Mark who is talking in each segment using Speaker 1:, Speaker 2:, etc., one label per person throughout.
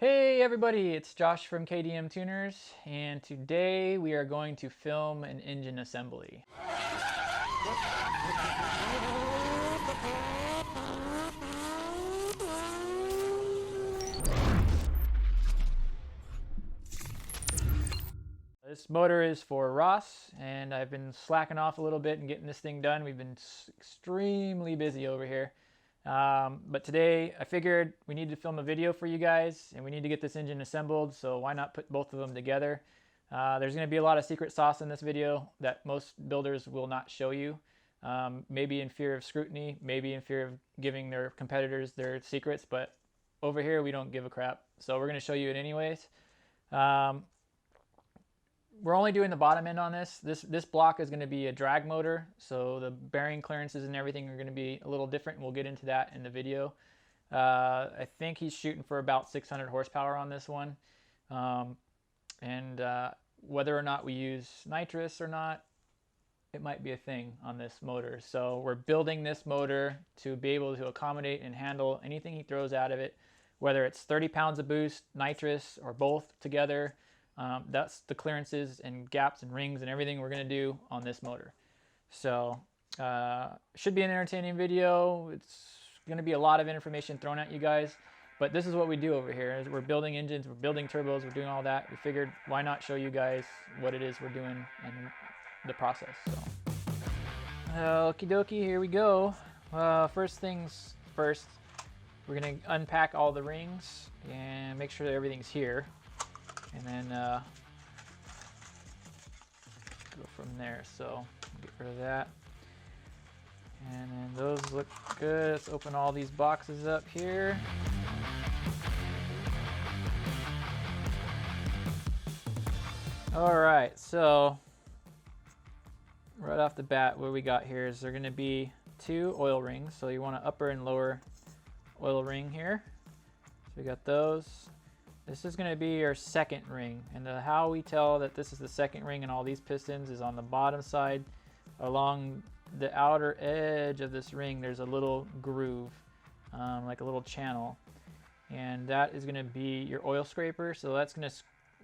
Speaker 1: Hey everybody, it's Josh from KDM Tuners, and today we are going to film an engine assembly. This motor is for Ross, and I've been slacking off a little bit and getting this thing done. We've been extremely busy over here. But today I figured we need to film a video for you guys and we need to get this engine assembled, so why not put both of them together. There's going to be a lot of secret sauce in this video that most builders will not show you, maybe in fear of scrutiny, maybe in fear of giving their competitors their secrets, but over here we don't give a crap, so we're going to show you it anyways. We're only doing the bottom end on this. This block is going to be a drag motor, so the bearing clearances and everything are going to be a little different, and we'll get into that in the video. I think he's shooting for about 600 horsepower on this one. Whether or not we use nitrous or not, it might be a thing on this motor. So we're building this motor to be able to accommodate and handle anything he throws out of it, whether it's 30 pounds of boost, nitrous, or both together. That's the clearances and gaps and rings and everything we're going to do on this motor. So should be an entertaining video. It's going to be a lot of information thrown at you guys, but this is what we do over here. Is we're building engines, we're building turbos, we're doing all that. We figured why not show you guys what it is we're doing and the process. So okie dokie, here we go. First things first, we're going to unpack all the rings and make sure that everything's here. And then go from there. So get rid of that. And then those look good. Let's open all these boxes up here. All right, so right off the bat, what we got here is they're going to be two oil rings. So you want an upper and lower oil ring here. So we got those. This is going to be your second ring, and how we tell that this is the second ring in all these pistons is on the bottom side. Along the outer edge of this ring there's a little groove, like a little channel, and that is going to be your oil scraper. So that's going to,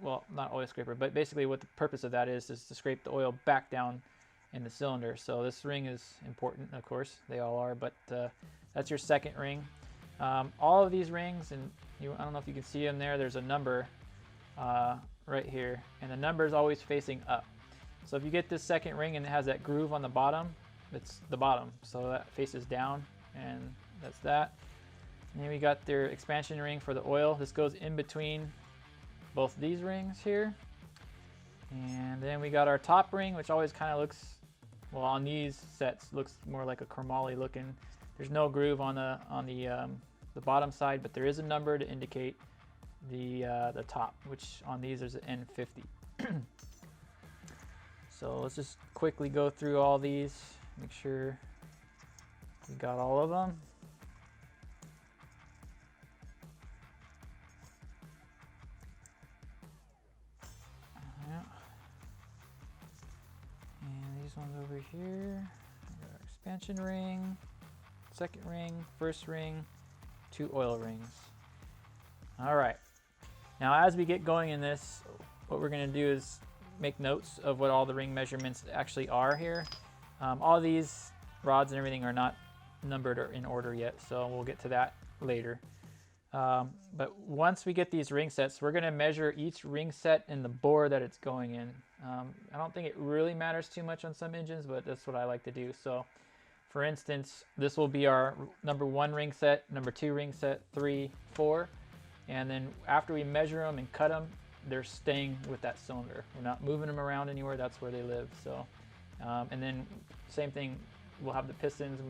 Speaker 1: well, not oil scraper, but basically what the purpose of that is to scrape the oil back down in the cylinder. So this ring is important, of course, they all are, but that's your second ring. All of these rings, and I don't know if you can see them there, there's a number right here, and the number is always facing up. So if you get this second ring and it has that groove on the bottom, it's the bottom, so that faces down, and that's that. And then we got their expansion ring for the oil. This goes in between both these rings here. And then we got our top ring, which always kind of looks, well, on these sets looks more like a chromoly looking. There's no groove on the bottom side, but there is a number to indicate the top, which on these is an N50. So let's just quickly go through all these, make sure we got all of them. Yeah. And these ones over here, we got our expansion ring, second ring, first ring, two oil rings. All right, now as we get going in this, what we're going to do is make notes of what all the ring measurements actually are here. All these rods and everything are not numbered or in order yet, so we'll get to that later. But once we get these ring sets, we're going to measure each ring set in the bore that it's going in. I don't think it really matters too much on some engines, but that's what I like to do. So for instance, this will be our number 1 ring set, number 2 ring set, 3, 4. And then after we measure them and cut them, they're staying with that cylinder. We're not moving them around anywhere. That's where they live. So, and then same thing, we'll have the pistons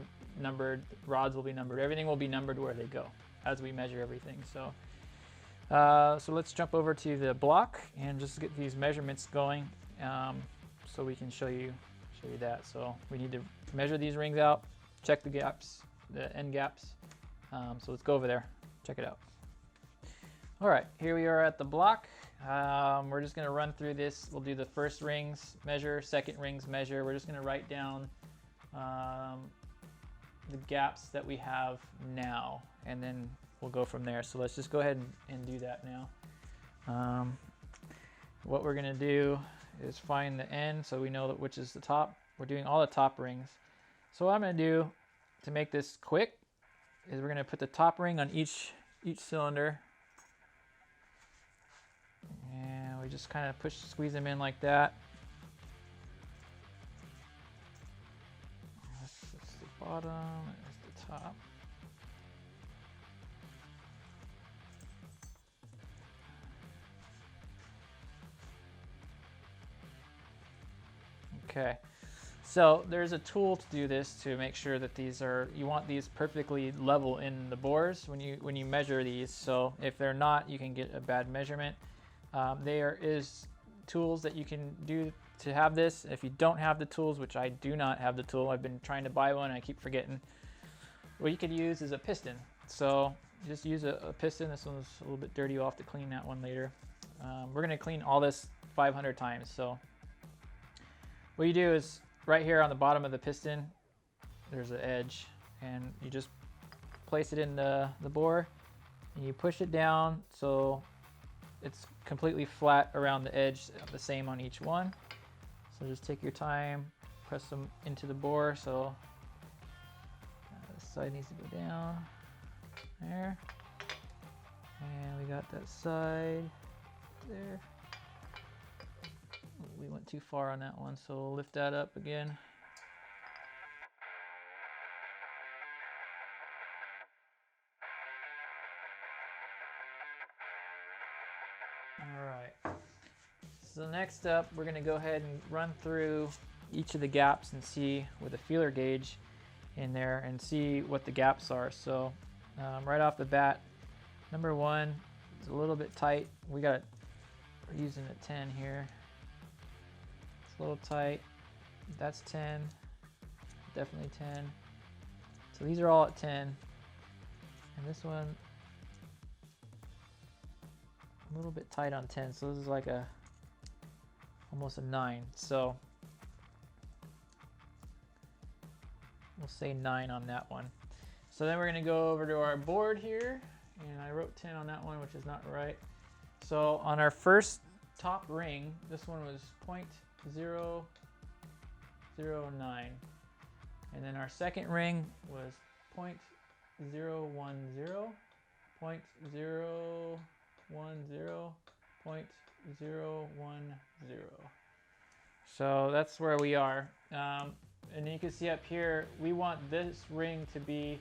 Speaker 1: numbered, rods will be numbered. Everything will be numbered where they go as we measure everything. So, so let's jump over to the block and just get these measurements going, so we can show you that. So we need to measure these rings out, check the gaps, the end gaps. So let's go over there, check it out. All right, here we are at the block. We're just gonna run through this. We'll do the first rings measure, second rings measure. We're just gonna write down the gaps that we have now, and then we'll go from there. So let's just go ahead and do that now. What we're gonna do is find the end so we know that which is the top. We're doing all the top rings. So what I'm gonna do to make this quick is we're gonna put the top ring on each cylinder. And we just kind of squeeze them in like that. This is the bottom, there's the top. Okay, so there's a tool to do this to make sure that you want these perfectly level in the bores when you measure these. So if they're not, you can get a bad measurement. There is tools that you can do to have this. If you don't have the tools, which I do not have the tool, I've been trying to buy one and I keep forgetting. What you could use is a piston. So just use a piston. This one's a little bit dirty. You'll have to clean that one later. We're gonna clean all this 500 times. So what you do is right here on the bottom of the piston, there's an edge, and you just place it in the bore and you push it down so it's completely flat around the edge, the same on each one. So just take your time, press them into the bore. So this side needs to go down there, and we got that side there. We went too far on that one, so we'll lift that up again. All right, so next up, we're gonna go ahead and run through each of the gaps and see with a feeler gauge in there and see what the gaps are. So right off the bat, number one is a little bit tight. We're using a 10 here. It's a little tight. That's 10, definitely 10. So these are all at 10. And this one, a little bit tight on 10. So this is like almost a 9. So we'll say 9 on that one. So then we're gonna go over to our board here, and I wrote 10 on that one, which is not right. So on our first top ring, this one was 0.009, and then our second ring was 0.010, 0.010, 0.010. So that's where we are. And you can see up here, we want this ring to be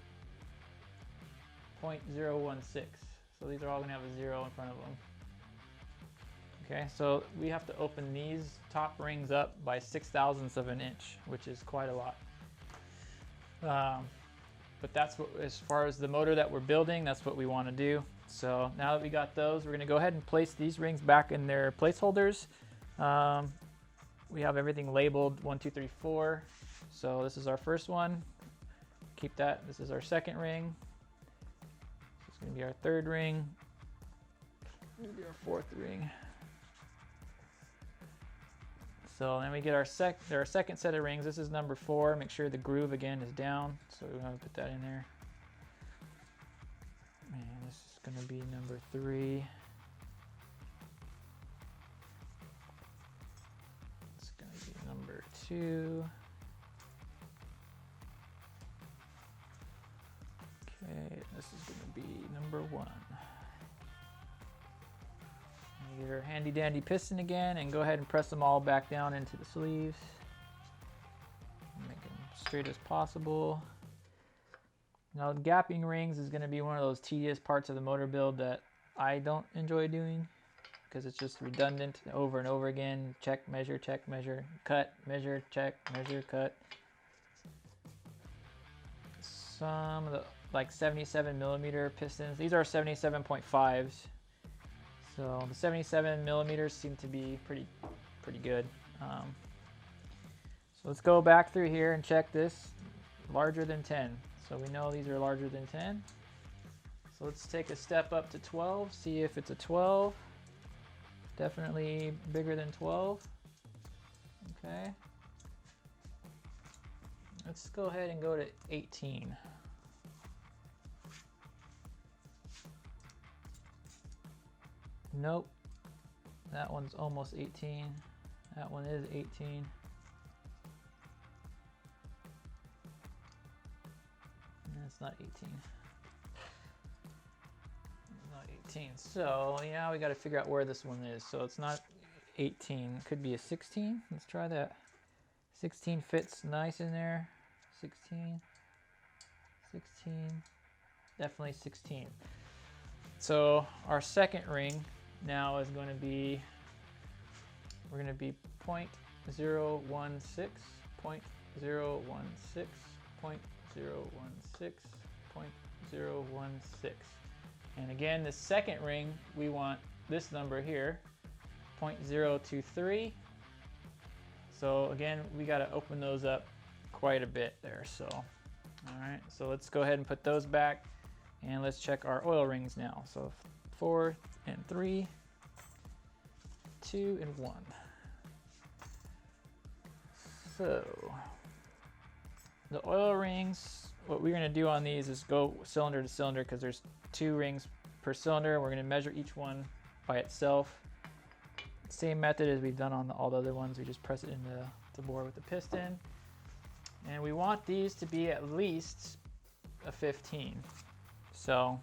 Speaker 1: 0.016. So these are all gonna have a 0 in front of them. Okay, so we have to open these top rings up by 0.006 of an inch, which is quite a lot. But that's what, as far as the motor that we're building, that's what we want to do. So now that we got those, we're going to go ahead and place these rings back in their placeholders. We have everything labeled 1, 2, 3, 4. So this is our first one. Keep that. This is our second ring. This is going to be our third ring. This is going to be our fourth ring. So then we get our second set of rings. This is number 4. Make sure the groove again is down. So we're going to put that in there. And this is going to be number 3. It's going to be number 2. Okay, this is going to be number 1. Get our handy dandy piston again and go ahead and press them all back down into the sleeves. Make them straight as possible. Now gapping rings is going to be one of those tedious parts of the motor build that I don't enjoy doing because it's just redundant over and over again. Check, measure, cut, measure, check, measure, cut. Some of the like 77mm pistons, these are 77.5s. So the 77mm seem to be pretty good. So let's go back through here and check this. Larger than 10. So we know these are larger than 10. So let's take a step up to 12, see if it's a 12. Definitely bigger than 12. Okay. Let's go ahead and go to 18. Nope. That one's almost 18. That one is 18. It's not 18. Not 18. So yeah, we got to figure out where this one is. So it's not 18. It could be a 16. Let's try that. 16 fits nice in there. 16. 16. Definitely 16. So our second ring now is going to be, we're going to be 0.016, 0.016, 0.016, 0.016. And again, the second ring, we want this number here, 0.023. So again, we got to open those up quite a bit there. So, all right, so let's go ahead and put those back and let's check our oil rings now. So 4 and 3, 2 and 1. So the oil rings, what we're going to do on these is go cylinder to cylinder because there's 2 rings per cylinder. We're going to measure each one by itself. Same method as we've done on all the other ones. We just press it into the bore with the piston. And we want these to be at least a 15. So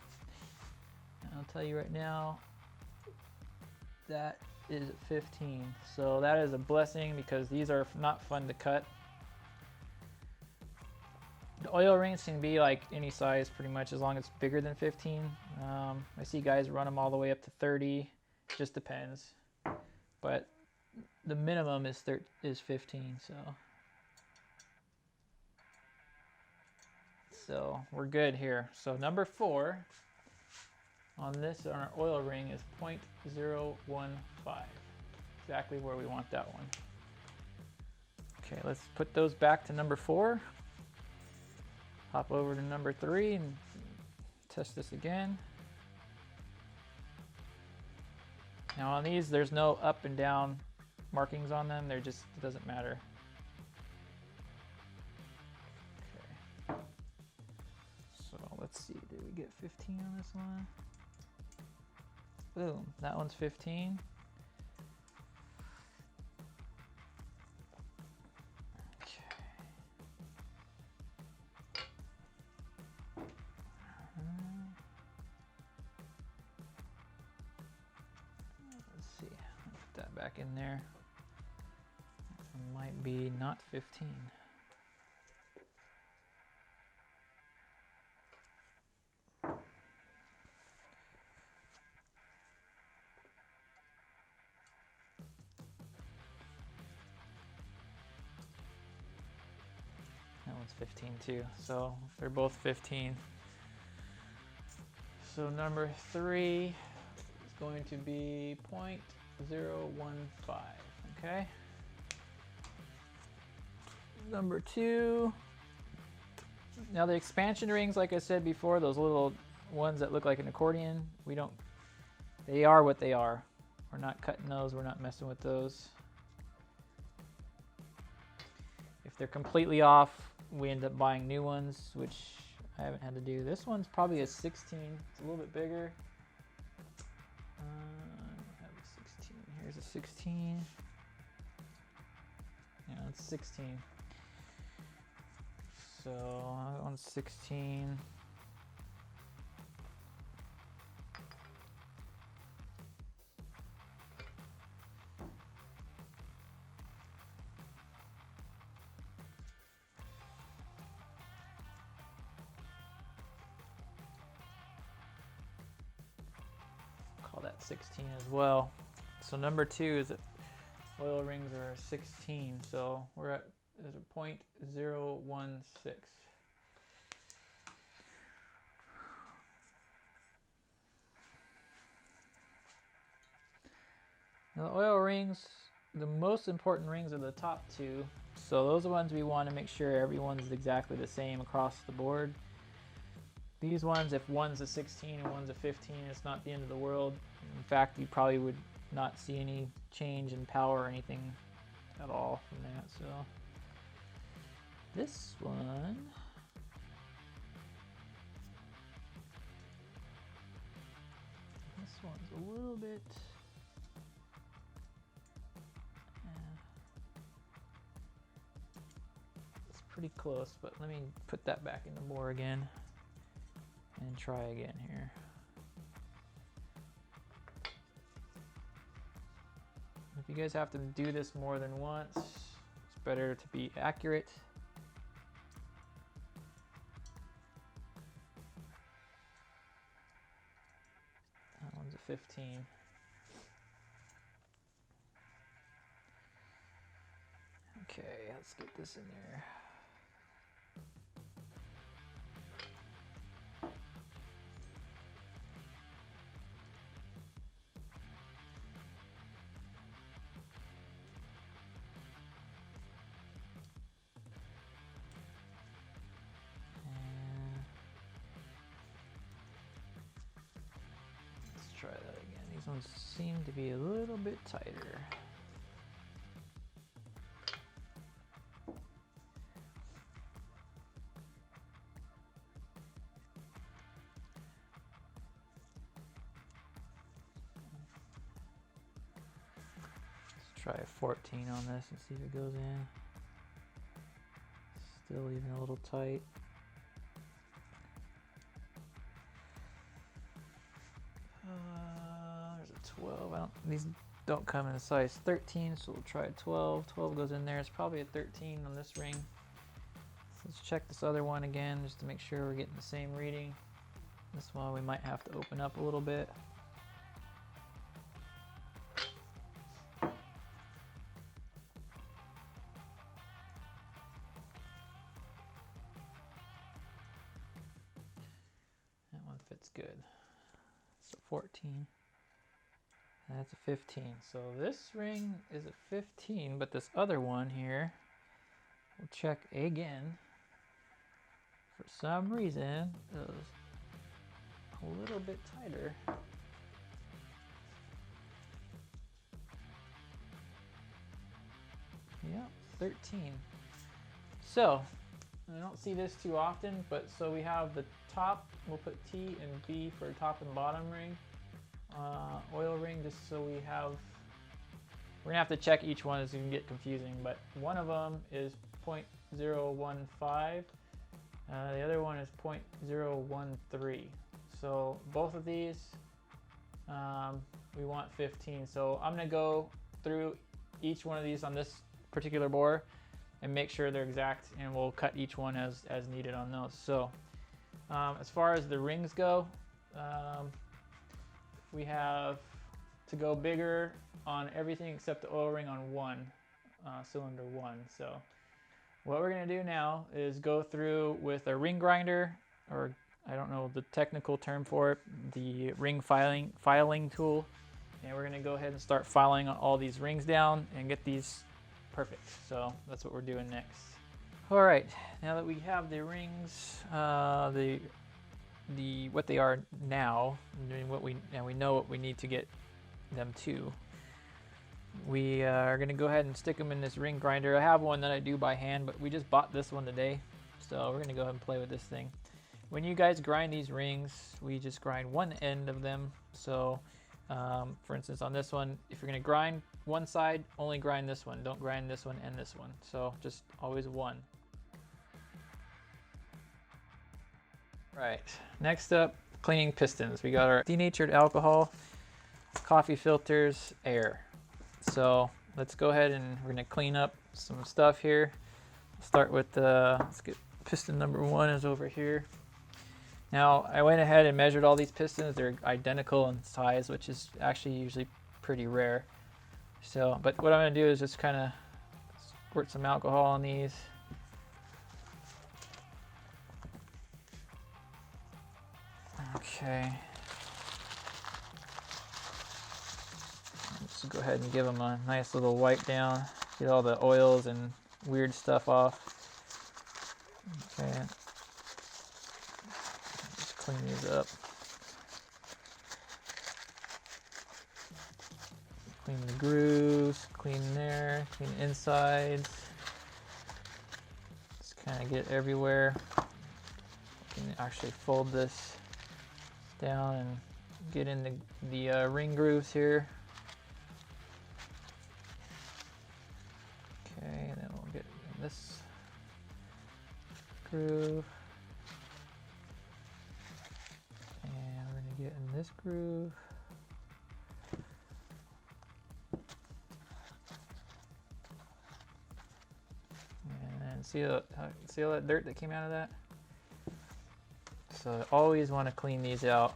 Speaker 1: I'll tell you right now, that is 15. So that is a blessing because these are not fun to cut. The oil rings can be like any size pretty much as long as it's bigger than 15. I see guys run them all the way up to 30. Just depends. But the minimum is 15. So we're good here. So number 4 on this, on our oil ring, is 0.015. Exactly where we want that one. Okay, let's put those back to number 4. Hop over to number 3 and test this again. Now on these, there's no up and down markings on them. They're just, it doesn't matter. Okay. So let's see, did we get 15 on this one? Boom, that one's 15. Back in there. It might be not 15. That one's 15 too. So they're both 15. So number 3 is going to be 0.015, okay? Number 2. Now the expansion rings, like I said before, those little ones that look like an accordion, they are what they are. We're not cutting those, we're not messing with those. If they're completely off, we end up buying new ones, which I haven't had to do. This one's probably a 16, it's a little bit bigger. Here's a 16. Yeah, it's 16. So that one's 16. Call that 16 as well. So number 2 is that oil rings are 16. So we're at a 0.016. Now the oil rings, the most important rings are the top 2. So those are the ones we want to make sure everyone's exactly the same across the board. These ones, if one's a 16 and one's a 15, it's not the end of the world. In fact, you probably would not see any change in power or anything at all from that. So this one's a little bit. It's pretty close, but let me put that back in the bore again and try again here. If you guys have to do this more than once, it's better to be accurate. That one's a 15. Okay, let's get this in there. Try that again. These ones seem to be a little bit tighter. Let's try a 14 on this and see if it goes in. Still even a little tight. There's a 12. These don't come in a size 13, so we'll try a 12. 12 goes in there. It's probably a 13 on this ring. So let's check this other one again just to make sure we're getting the same reading. This one we might have to open up a little bit. That one fits good. So 14. That's a 15. So this ring is a 15, but this other one here, we'll check again. For some reason, it was a little bit tighter. Yeah, 13. So, I don't see this too often, but so we have the top, we'll put T and B for top and bottom ring. Oil ring, just so we have, we're gonna have to check each one as you can get confusing, but one of them is 0.015, the other one is 0.013. So both of these, we want 15. So I'm gonna go through each one of these on this particular bore and make sure they're exact, and we'll cut each one as needed on those. So as far as the rings go, we have to go bigger on everything except the oil ring on cylinder one. So what we're gonna do now is go through with a ring grinder, or I don't know the technical term for it, the ring filing tool. And we're gonna go ahead and start filing all these rings down and get these perfect. So that's what we're doing next. All right, now that we have the rings, what they are now, and we know what we need to get them to. We are going to go ahead and stick them in this ring grinder. I have one that I do by hand, but we just bought this one today, so we're going to go ahead and play with this thing. When you guys grind these rings, we just grind one end of them. So for instance, on this one, if you're going to grind one side, only grind this one. Don't grind this one and this one. So just always one. Right, next up, cleaning pistons. We got our denatured alcohol, coffee filters, air. So let's go ahead and we're gonna clean up some stuff here. Start with let's get piston number 1 is over here. Now I went ahead and measured all these pistons. They're identical in size, which is actually usually pretty rare. So, but what I'm gonna do is just kind of squirt some alcohol on these. Okay. Let's go ahead and give them a nice little wipe down. Get all the oils and weird stuff off. Okay. Just clean these up. Clean the grooves, clean there, clean the insides. Just kind of get everywhere. You can actually fold this down and get in the ring grooves here. Okay, and then we'll get in this groove. And we're gonna get in this groove. And then see all that dirt that came out of that? So I always want to clean these out.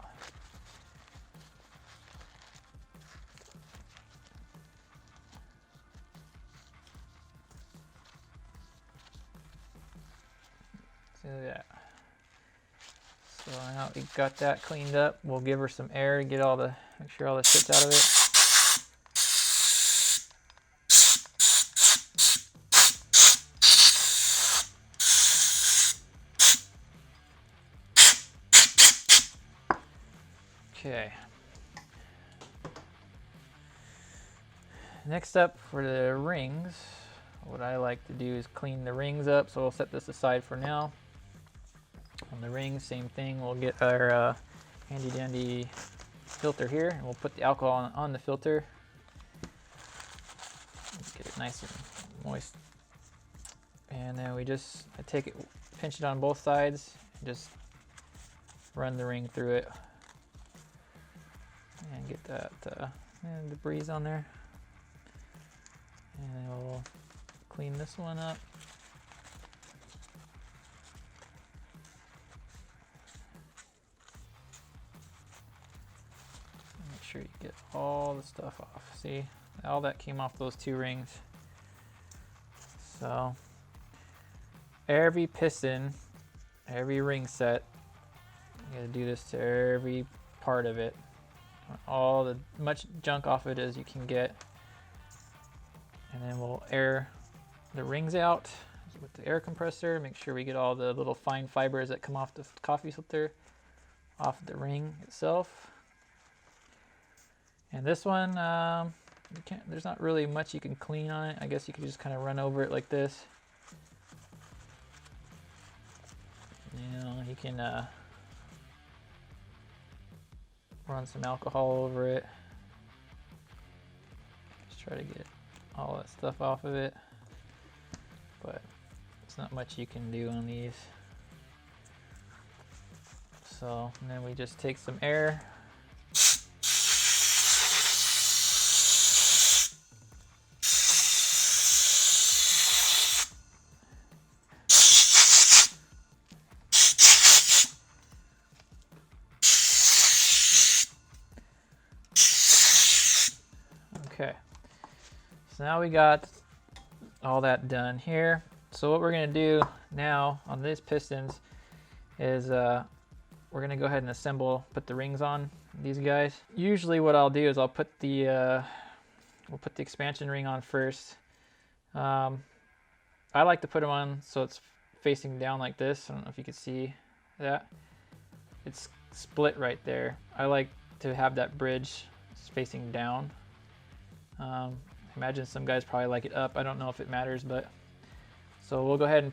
Speaker 1: See that? So now we got that cleaned up. We'll give her some air to get make sure all the shit's out of it. Okay. Next up for the rings, what I like to do is clean the rings up. So we'll set this aside for now. On the rings, same thing. We'll get our handy dandy filter here, and we'll put the alcohol on the filter. Let's get it nice and moist. And then I take it, pinch it on both sides, and just run the ring through it. And get that debris on there. And then we'll clean this one up. Make sure you get all the stuff off. See, all that came off those two rings. So every piston, every ring set, you gotta do this to every part of it. All the much junk off it as you can get. And then we'll air the rings out with the air compressor. Make sure we get all the little fine fibers that come off the coffee filter off the ring itself. And this one, there's not really much you can clean on it. I guess you could just kind of run over it like this. You know, you can run some alcohol over it. Just try to get all that stuff off of it. But it's not much you can do on these. So, and then we just take some air. Okay, so now we got all that done here. So what we're gonna do now on these pistons is we're gonna go ahead and put the rings on these guys. Usually what I'll do is I'll put we'll put the expansion ring on first. I like to put them on so it's facing down like this. I don't know if you can see that. It's split right there. I like to have that bridge facing down. Imagine some guys probably like it up. I don't know if it matters, but so we'll go ahead and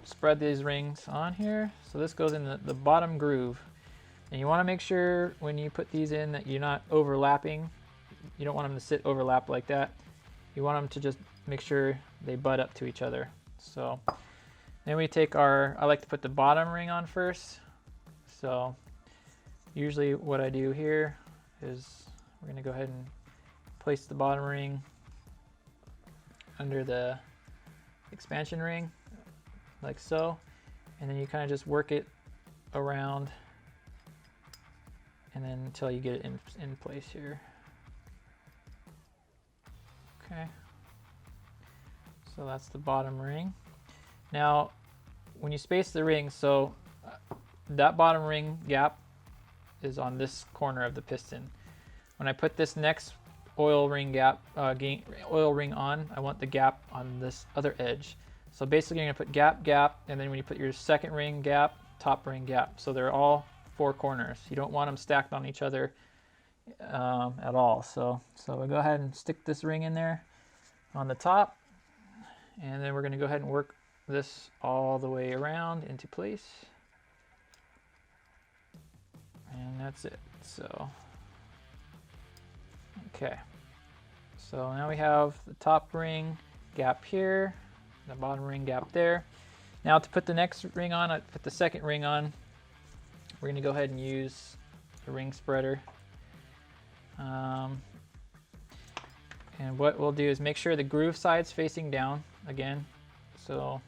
Speaker 1: spread these rings on here. So this goes in the bottom groove, and you want to make sure when you put these in that you're not overlapping. You don't want them to sit overlap like that. You want them to just make sure they butt up to each other. So then we take I like to put the bottom ring on first. So usually what I do here is we're going to go ahead and place the bottom ring under the expansion ring like so, and then you kind of just work it around and then until you get it in place here. Okay, so that's the bottom ring. Now when you space the ring, so that bottom ring gap is on this corner of the piston. When I put this next oil ring on, I want the gap on this other edge. So basically you're gonna put gap, and then when you put your second ring gap, top ring gap. So they're all four corners. You don't want them stacked on each other at all. So we'll go ahead and stick this ring in there on the top, and then we're gonna go ahead and work this all the way around into place. And that's it. So, okay. So now we have the top ring gap here, the bottom ring gap there. Now to put the next ring on, put the second ring on, we're going to go ahead and use the ring spreader. And what we'll do is make sure the groove side's facing down again. So,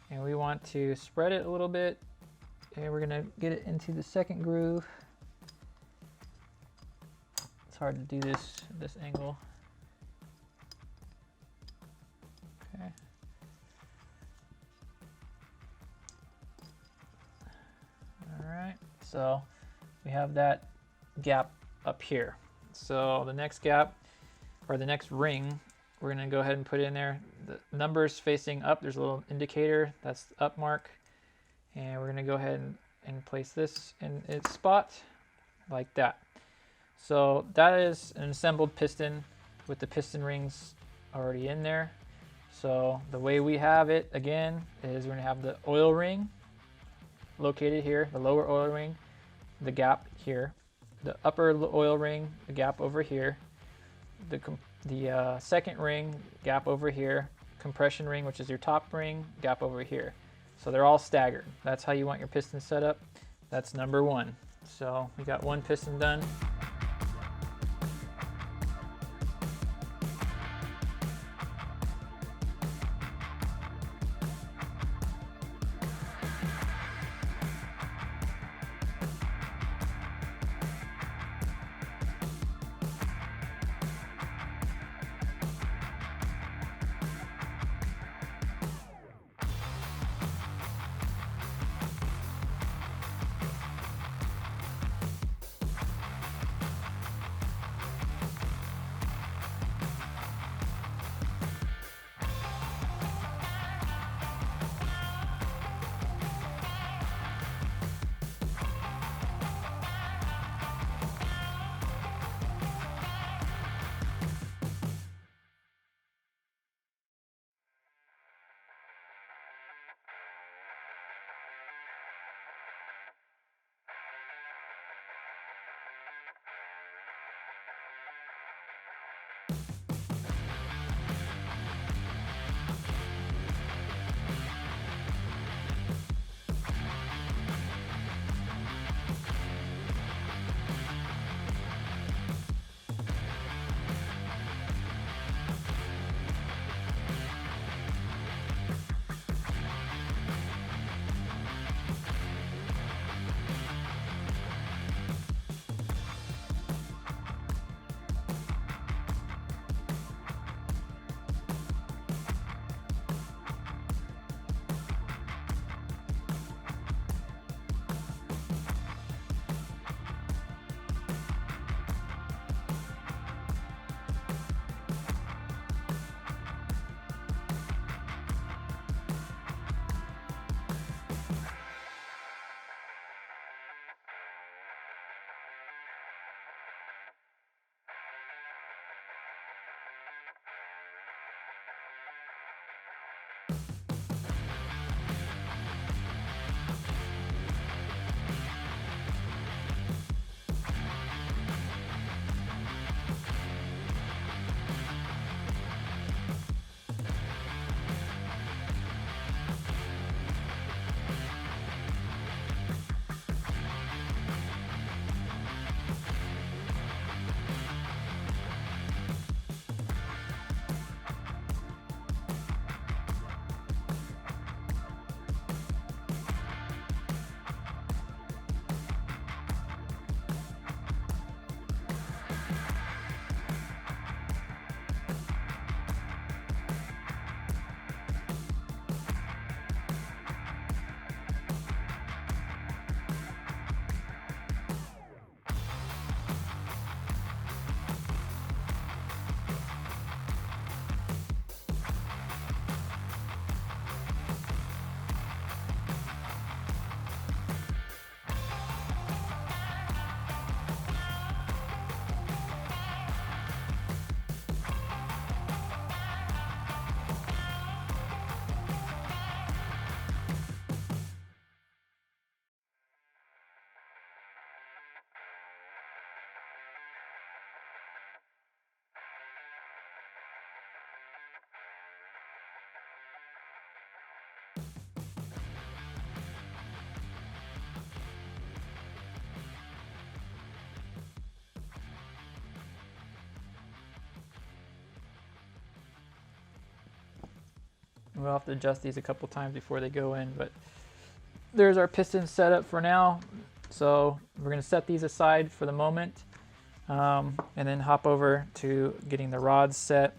Speaker 1: and we want to spread it a little bit, and we're going to get it into the second groove. It's hard to do this angle. Okay. All right, so we have that gap up here. So the next gap, or the next ring, we're gonna go ahead and put in there. The numbers facing up, there's a little indicator, that's the up mark. And we're gonna go ahead and place this in its spot like that. So that is an assembled piston with the piston rings already in there. So the way we have it again is we're gonna have the oil ring located here, the lower oil ring, the gap here, the upper oil ring, the gap over here, the second ring, gap over here, compression ring, which is your top ring, gap over here. So they're all staggered. That's how you want your piston set up. That's number one. So we got one piston done. We'll have to adjust these a couple times before they go in, but there's our piston setup for now. So we're going to set these aside for the moment, and then hop over to getting the rods set.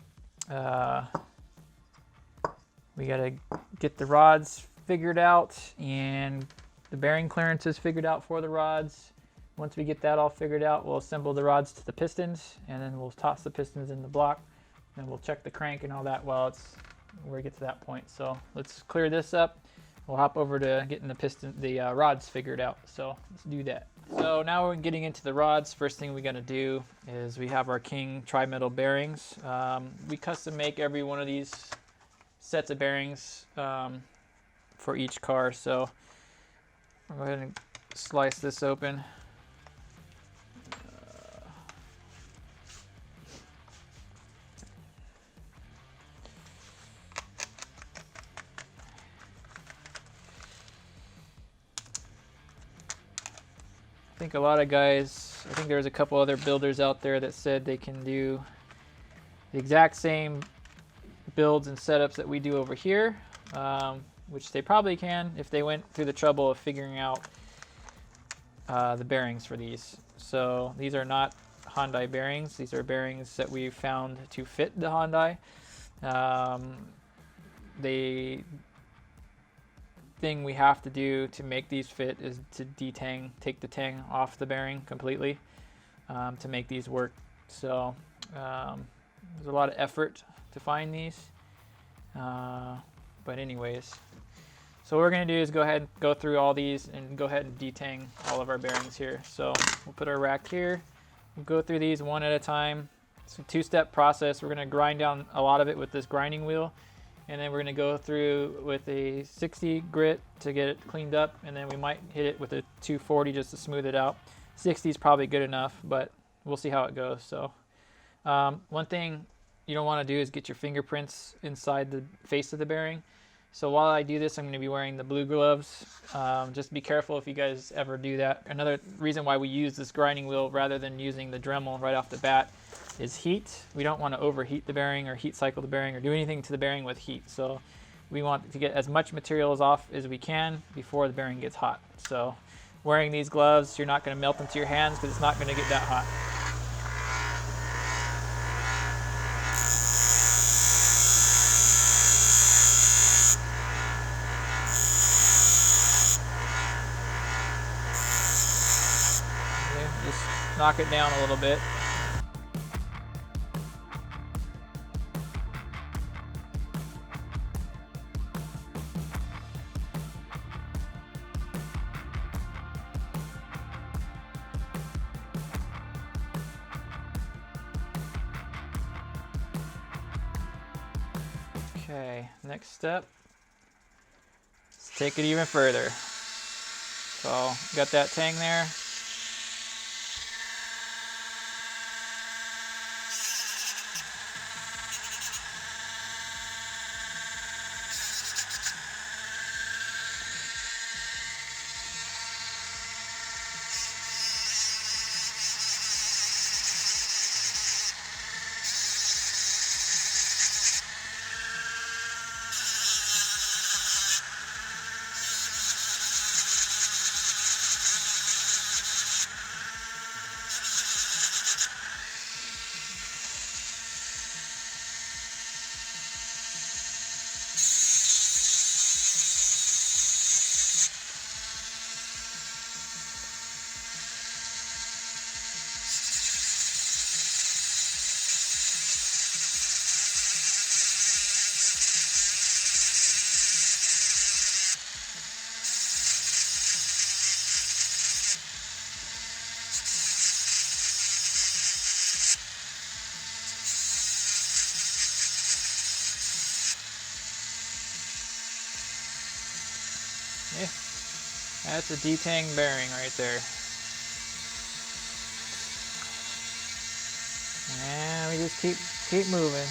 Speaker 1: We got to get the rods figured out and the bearing clearances figured out for the rods. Once we get that all figured out, we'll assemble the rods to the pistons, and then we'll toss the pistons in the block, and we'll check the crank and all that while we get to that point. So let's clear this up. We'll hop over to getting the rods figured out. So let's do that. So now we're getting into the rods. First thing we got to do is we have our King tri-metal bearings. We custom make every one of these sets of bearings for each car. So I'll go ahead and slice this open. I think a lot of guys, I think there's a couple other builders out there that said they can do the exact same builds and setups that we do over here, which they probably can if they went through the trouble of figuring out the bearings for these. So these are not Hyundai bearings. These are bearings that we found to fit the Hyundai. The thing we have to do to make these fit is to take the tang off the bearing completely to make these work. So there's a lot of effort to find these, but anyways, so what we're going to do is go ahead and go through all these and go ahead and detang all of our bearings here. So we'll put our rack here, we'll go through these one at a time. It's a two-step process. We're going to grind down a lot of it with this grinding wheel, and then we're going to go through with a 60 grit to get it cleaned up, and then we might hit it with a 240 just to smooth it out. 60 is probably good enough, but we'll see how it goes. So one thing you don't want to do is get your fingerprints inside the face of the bearing. So while I do this, I'm going to be wearing the blue gloves. Just be careful if you guys ever do that. Another reason why we use this grinding wheel rather than using the Dremel right off the bat is heat. We don't want to overheat the bearing or heat cycle the bearing or do anything to the bearing with heat. So we want to get as much materials off as we can before the bearing gets hot. So wearing these gloves, you're not going to melt into your hands because it's not going to get that hot. Okay, just knock it down a little bit. Okay, next step, let's take it even further. So, got that tang there. Yeah, that's a detang bearing right there. And we just keep moving.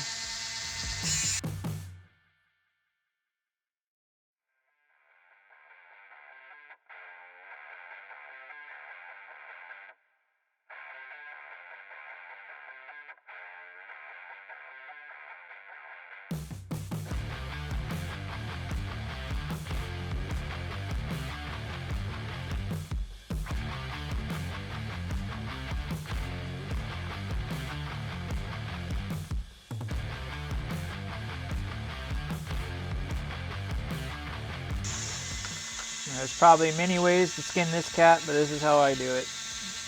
Speaker 1: There's probably many ways to skin this cat, but this is how I do it.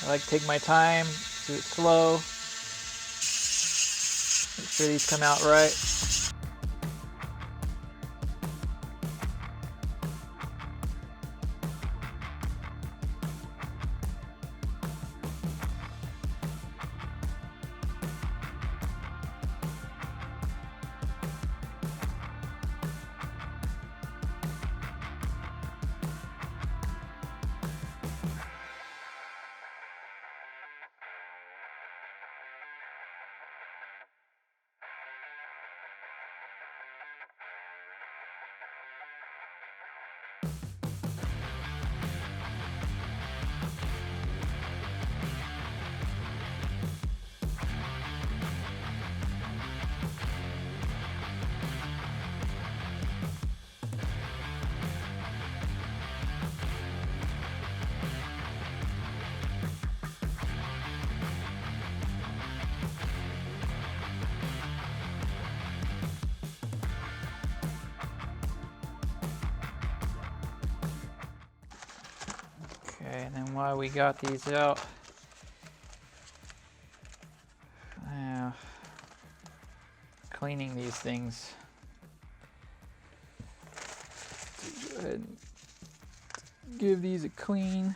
Speaker 1: I like to take my time, do it slow, make sure these come out right. Okay, and then while we got these out, cleaning these things. Go ahead and give these a clean.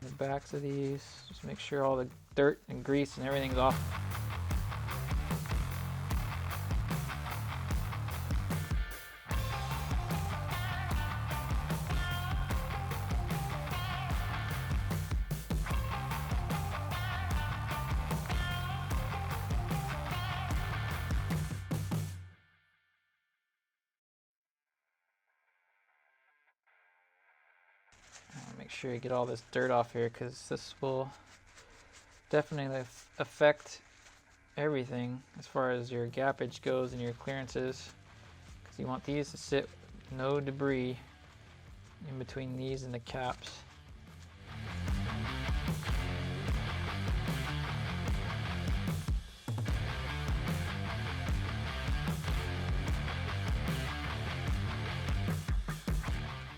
Speaker 1: The backs of these, just make sure all the dirt and grease and everything's off. Make sure you get all this dirt off here, because this will definitely affect everything as far as your gappage goes and your clearances, because you want these to sit with no debris in between these and the caps.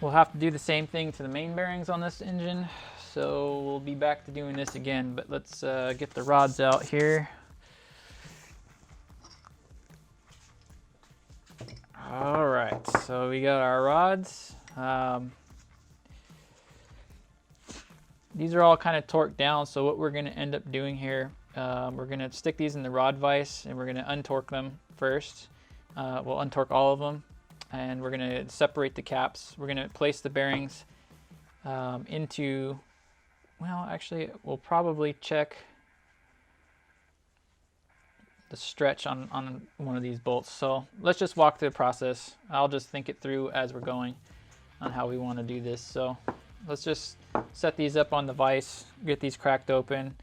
Speaker 1: We'll have to do the same thing to the main bearings on this engine, so we'll be back to doing this again, but let's get the rods out here. All right, so we got our rods. These are all kind of torqued down, so what we're going to end up doing here, we're going to stick these in the rod vise and we're going to untorque them first. We'll untorque all of them, and we're going to separate the caps. We're going to place the bearings into, well, actually, we'll probably check the stretch on one of these bolts. So let's just walk through the process. I'll just think it through as we're going on how we want to do this. So let's just set these up on the vise, get these cracked open,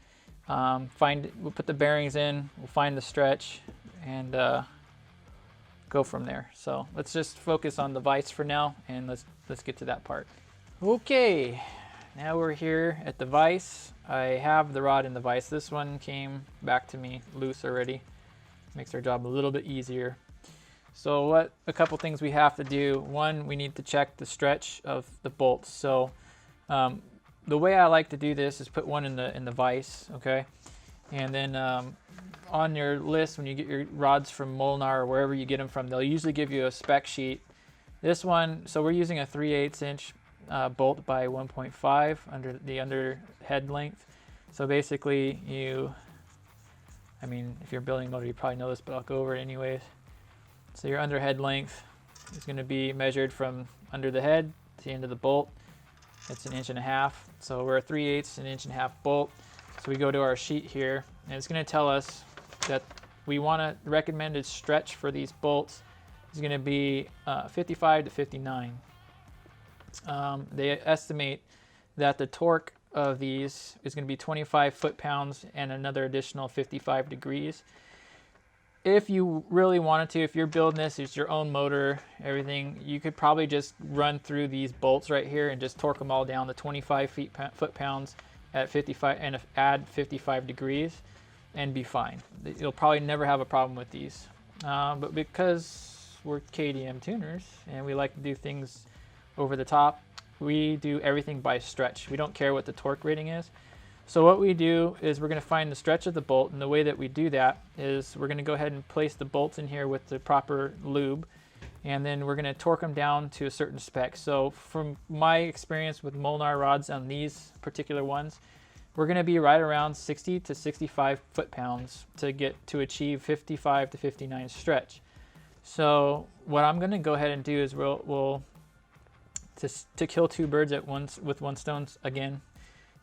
Speaker 1: we'll put the bearings in, we'll find the stretch, and go from there. So let's just focus on the vise for now, and let's get to that part. Okay, now we're here at the vise. I have the rod in the vise. This one came back to me loose already. Makes our job a little bit easier. So a couple things we have to do. One, we need to check the stretch of the bolts. So the way I like to do this is put one in the vise, okay? And then on your list, when you get your rods from Molnar or wherever you get them from, they'll usually give you a spec sheet. This one, so we're using a 3/8 inch bolt by 1.5 under the under head length. So basically I mean, if you're building a motor, you probably know this, but I'll go over it anyways. So your under head length is going to be measured from under the head to the end of the bolt. It's 1.5 inches. So we're a 3/8, 1.5 inch bolt. So we go to our sheet here, and it's going to tell us that we want the recommended stretch for these bolts is going to be 55 to 59. They estimate that the torque of these is going to be 25 foot-pounds and another additional 55 degrees. If you really wanted to, if you're building this, it's your own motor, everything, you could probably just run through these bolts right here and just torque them all down to 25 foot-pounds at 55 and add 55 degrees. and be fine. You'll probably never have a problem with these. But because we're KDM tuners and we like to do things over the top, we do everything by stretch. We don't care what the torque rating is. So what we do is we're going to find the stretch of the bolt, and the way that we do that is we're going to go ahead and place the bolts in here with the proper lube, and then we're going to torque them down to a certain spec. So from my experience with Molnar rods on these particular ones, we're going to be right around 60 to 65 foot-pounds to achieve 55 to 59 stretch. So what I'm going to go ahead and do is we'll to kill two birds at once with one stone again,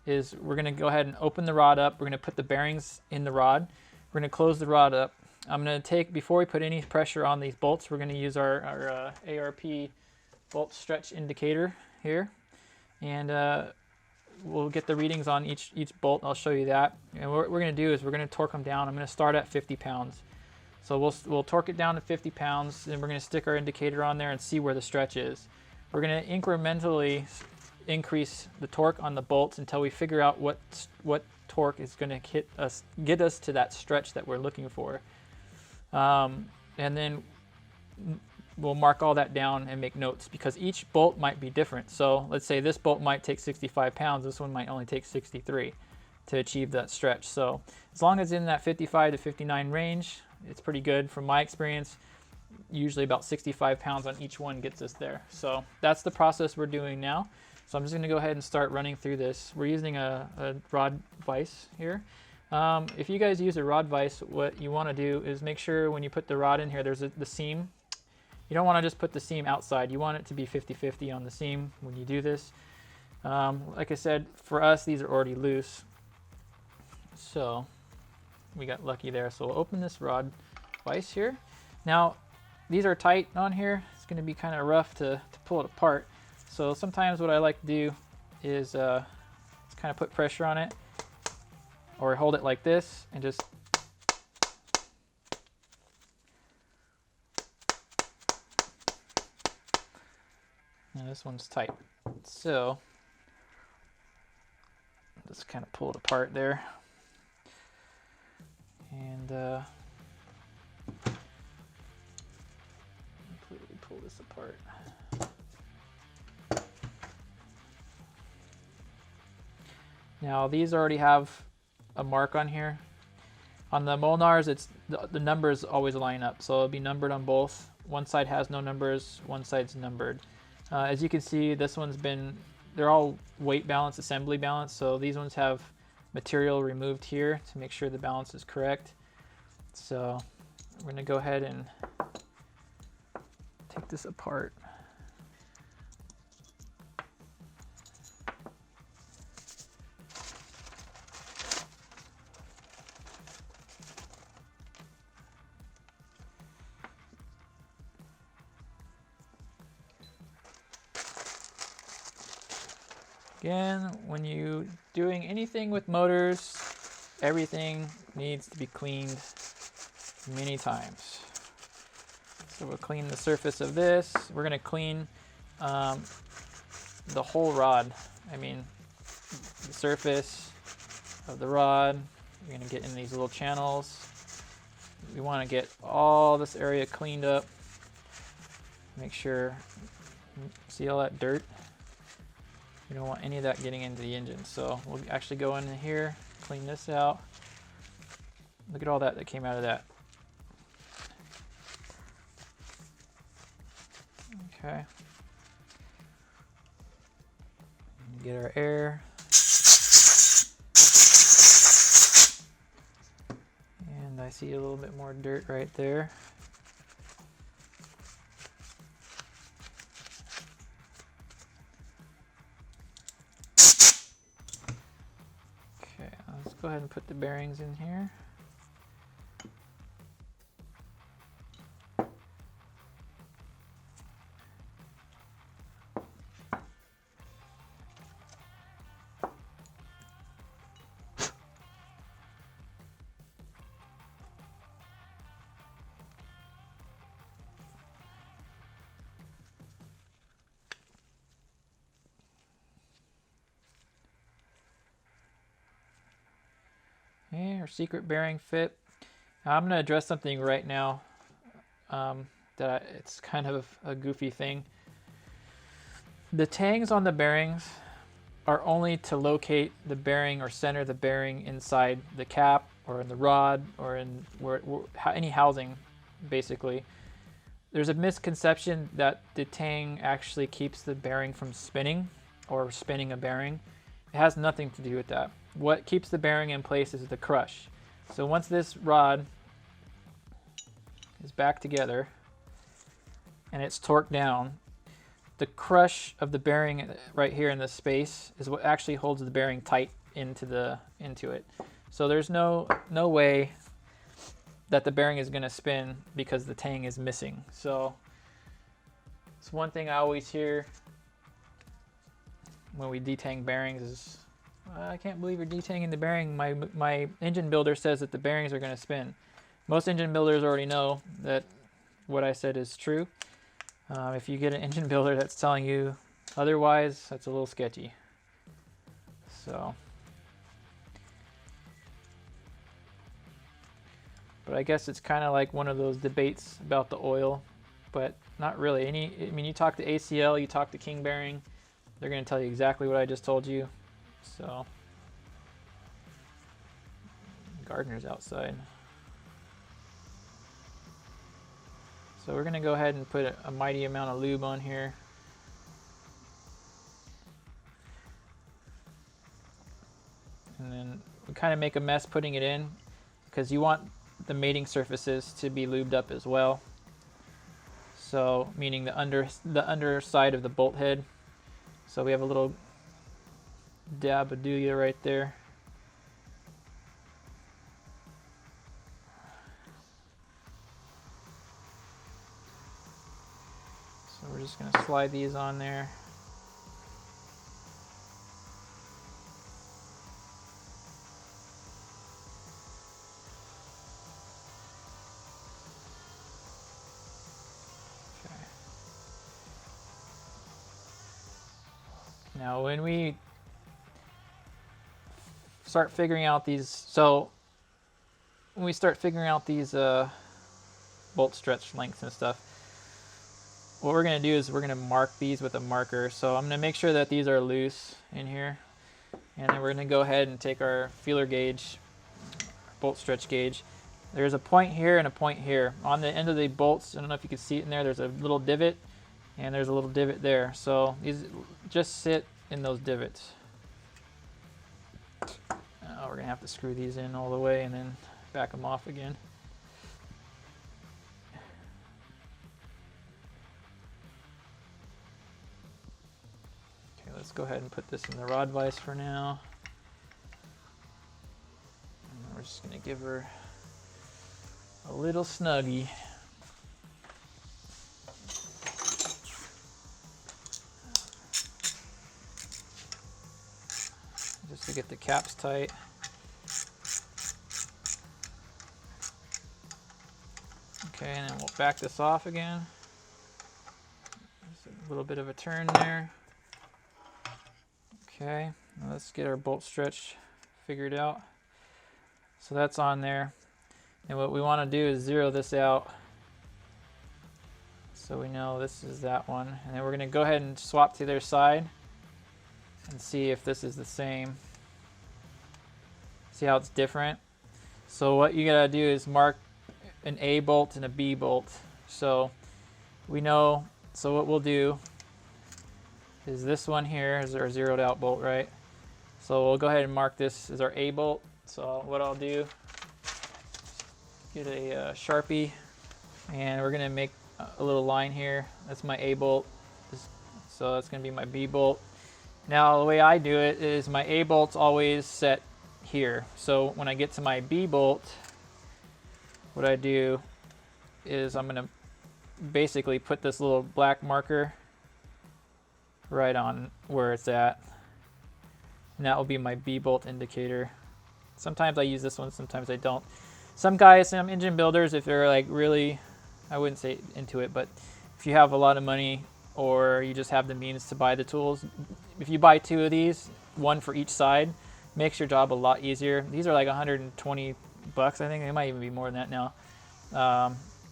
Speaker 1: is we're going to go ahead and open the rod up. We're going to put the bearings in the rod. We're going to close the rod up. I'm going to take, before we put any pressure on these bolts, we're going to use our ARP bolt stretch indicator here, and we'll get the readings on each bolt. I'll show you that. And what we're going to do is we're going to torque them down. I'm going to start at 50 pounds. So we'll torque it down to 50 pounds, and we're going to stick our indicator on there and see where the stretch is. We're going to incrementally increase the torque on the bolts until we figure out what torque is going to get us to that stretch that we're looking for. And then we'll mark all that down and make notes, because each bolt might be different. So let's say this bolt might take 65 pounds, this one might only take 63 to achieve that stretch. So as long as it's in that 55 to 59 range, it's pretty good. From my experience, usually about 65 pounds on each one gets us there. So that's the process we're doing now. So I'm just going to go ahead and start running through this. We're using a rod vise here. If you guys use a rod vise, what you want to do is make sure when you put the rod in here, there's the seam. You don't want to just put the seam outside. You want it to be 50-50 on the seam when you do this. Like I said, for us, these are already loose. So we got lucky there. So we'll open this rod vise here. Now, these are tight on here. It's going to be kind of rough to pull it apart. So sometimes what I like to do is kind of put pressure on it, or hold it like this and just now this one's tight. So just kind of pull it apart there, and completely pull this apart. Now these already have a mark on here. On the Molnars, it's the numbers always line up, so it'll be numbered on both. One side has no numbers, one side's numbered. As you can see, this one's they're all weight balance, assembly balance, so these ones have material removed here to make sure the balance is correct. So we're gonna go ahead and take this apart. Again, when you're doing anything with motors, everything needs to be cleaned many times. So we'll clean the surface of this. We're going to clean the whole rod. I mean, the surface of the rod. You're going to get in these little channels. We want to get all this area cleaned up. Make sure, see all that dirt? We don't want any of that getting into the engine. So we'll actually go in here, clean this out. Look at all that came out of that. Okay. Get our air. And I see a little bit more dirt right there. Let's go ahead and put the bearings in here. Okay, our secret bearing fit. Now, I'm going to address something right now it's kind of a goofy thing. The tangs on the bearings are only to locate the bearing or center the bearing inside the cap or in the rod or in any housing, basically. There's a misconception that the tang actually keeps the bearing from spinning or spinning a bearing. It has nothing to do with that. What keeps the bearing in place is the crush. So once this rod is back together and it's torqued down, the crush of the bearing right here in this space is what actually holds the bearing tight into it. So there's no way that the bearing is going to spin because the tang is missing. So it's one thing I always hear when we detang bearings is, I can't believe you're detanging the bearing. My engine builder says that the bearings are going to spin. Most engine builders already know that what I said is true. If you get an engine builder that's telling you otherwise, that's a little sketchy. So, but I guess it's kind of like one of those debates about the oil, but not really. I mean, you talk to ACL, you talk to King Bearing, they're going to tell you exactly what I just told you. So, Gardner's outside. So we're going to go ahead and put a mighty amount of lube on here. And then we kind of make a mess putting it in because you want the mating surfaces to be lubed up as well. So meaning the underside of the bolt head. So we have a little dab of Adulia right there. So we're just going to slide these on there. Okay. Now when we start figuring out these, when we start figuring out these bolt stretch lengths and stuff, what we're going to do is we're going to mark these with a marker. So I'm going to make sure that these are loose in here. And then we're going to go ahead and take our feeler gauge, bolt stretch gauge. There's a point here and a point here. On the end of the bolts, I don't know if you can see it in there, there's a little divot and there's a little divot there. So these just sit in those divots. We're going to have to screw these in all the way and then back them off again. Let's go ahead and put this in the rod vise for now. And we're just going to give her a little snuggie. Just to get the caps tight. Okay, and then we'll back this off again. Just a little bit of a turn there. Okay, now let's get our bolt stretch figured out. So that's on there. And what we want to do is zero this out so we know this is that one. And then we're going to go ahead and swap to the other side and see if this is the same. See how it's different? So what you got to do is mark an A bolt and a B bolt. So we know, so what we'll do is this one here is our zeroed out bolt, right? So we'll go ahead and mark this as our A bolt. So what I'll do, get a Sharpie, and we're gonna make a little line here. That's my A bolt. So that's gonna be my B bolt. Now the way I do it is my A bolt's always set here. So when I get to my B bolt, what I do is I'm gonna basically put this little black marker right on where it's at, and that will be my B bolt indicator. Sometimes I use this one, sometimes I don't. Some guys, some engine builders, if they're like really, I wouldn't say into it, but if you have a lot of money or you just have the means to buy the tools, if you buy two of these, one for each side, Makes your job a lot easier. These are like 120 bucks. I think they might even be more than that now.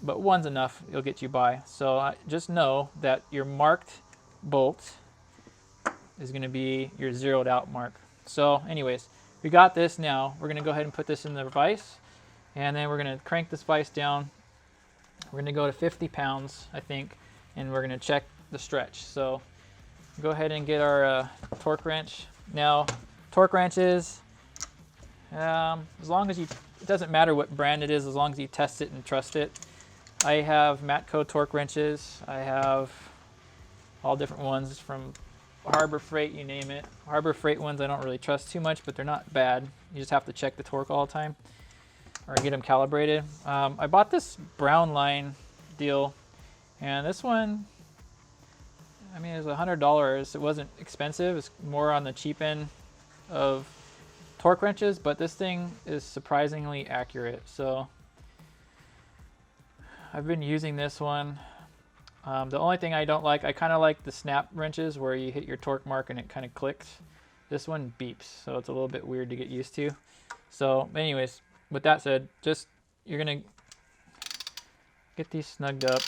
Speaker 1: But one's enough. It'll get you by. So just know that your marked bolt is going to be your zeroed out mark. So anyways, we got this now. We're going to go ahead and put this in the vise, and then we're going to crank this vise down. We're going to go to 50 pounds, I think, and we're going to check the stretch. So go ahead and get our torque wrench. Now, torque wrenches, as long as you, it doesn't matter what brand it is, as long as you test it and trust it. I have Matco torque wrenches. I have all different ones from Harbor Freight, you name it. Harbor Freight ones I don't really trust too much, but they're not bad. You just have to check the torque all the time or get them calibrated. I bought this brown line deal, and this one, I mean, it was $100. It wasn't expensive. It's more on the cheap end of torque wrenches, but this thing is surprisingly accurate. So I've been using this one. The only thing I don't like, I kind of like the snap wrenches where you hit your torque mark and it kind of clicks. This one beeps, so it's a little bit weird to get used to. So anyways, with that said, just you're gonna get these snugged up.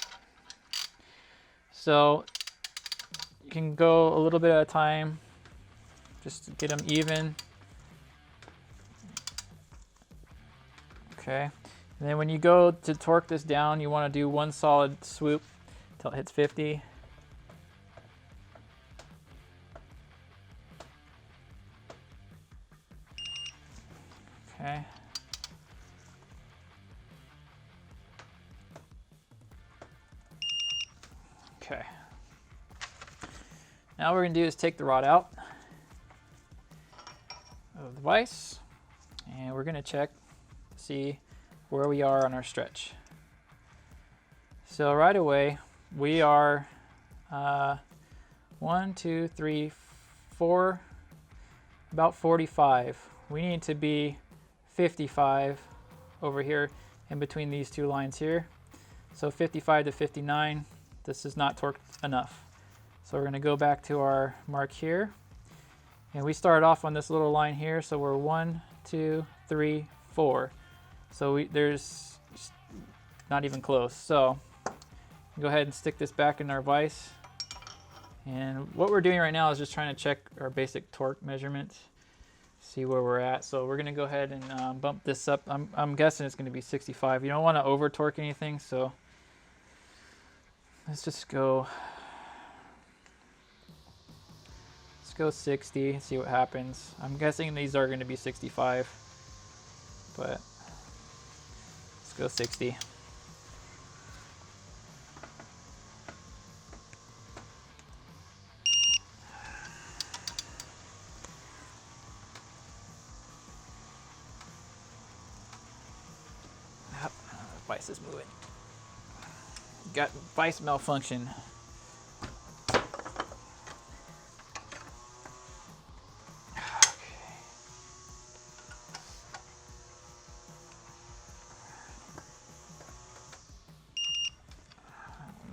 Speaker 1: So you can go a little bit at a time, just to get them even. Okay, and then when you go to torque this down, you want to do one solid swoop until it hits 50. Okay. Okay. Now what we're going to do is take the rod out of the vise, and we're going to check to see where we are on our stretch. So right away, we are 1, 2, 3, 4, about 45. We need to be 55 over here in between these two lines here. So 55 to 59, this is not torqued enough. So we're going to go back to our mark here. And we started off on this little line here, so we're 1, 2, 3, 4. So there's not even close. So go ahead and stick this back in our vise. And what we're doing right now is just trying to check our basic torque measurements, see where we're at. So we're going to go ahead and bump this up. I'm guessing it's going to be 65. You don't want to over torque anything, so let's just go. Let's go 60, see what happens. I'm guessing these are going to be 65, but let's go 60. Vice is moving. Got vice malfunction.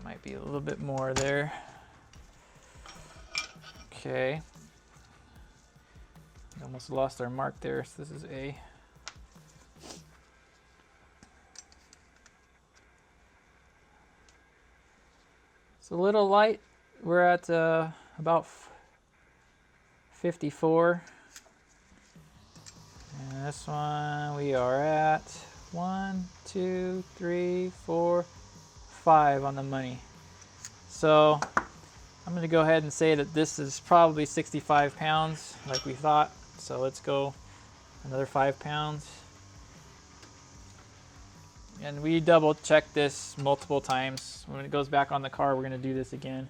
Speaker 1: Might be a little bit more there. Okay. Almost lost our mark there. So this is A. It's a little light. We're at about 54. And this one we are at 1, 2, 3, 4, 5 on the money. So I'm going to go ahead and say that this is probably 65 pounds like we thought. So let's go another 5 pounds. And we double check this multiple times. When it goes back on the car, we're going to do this again.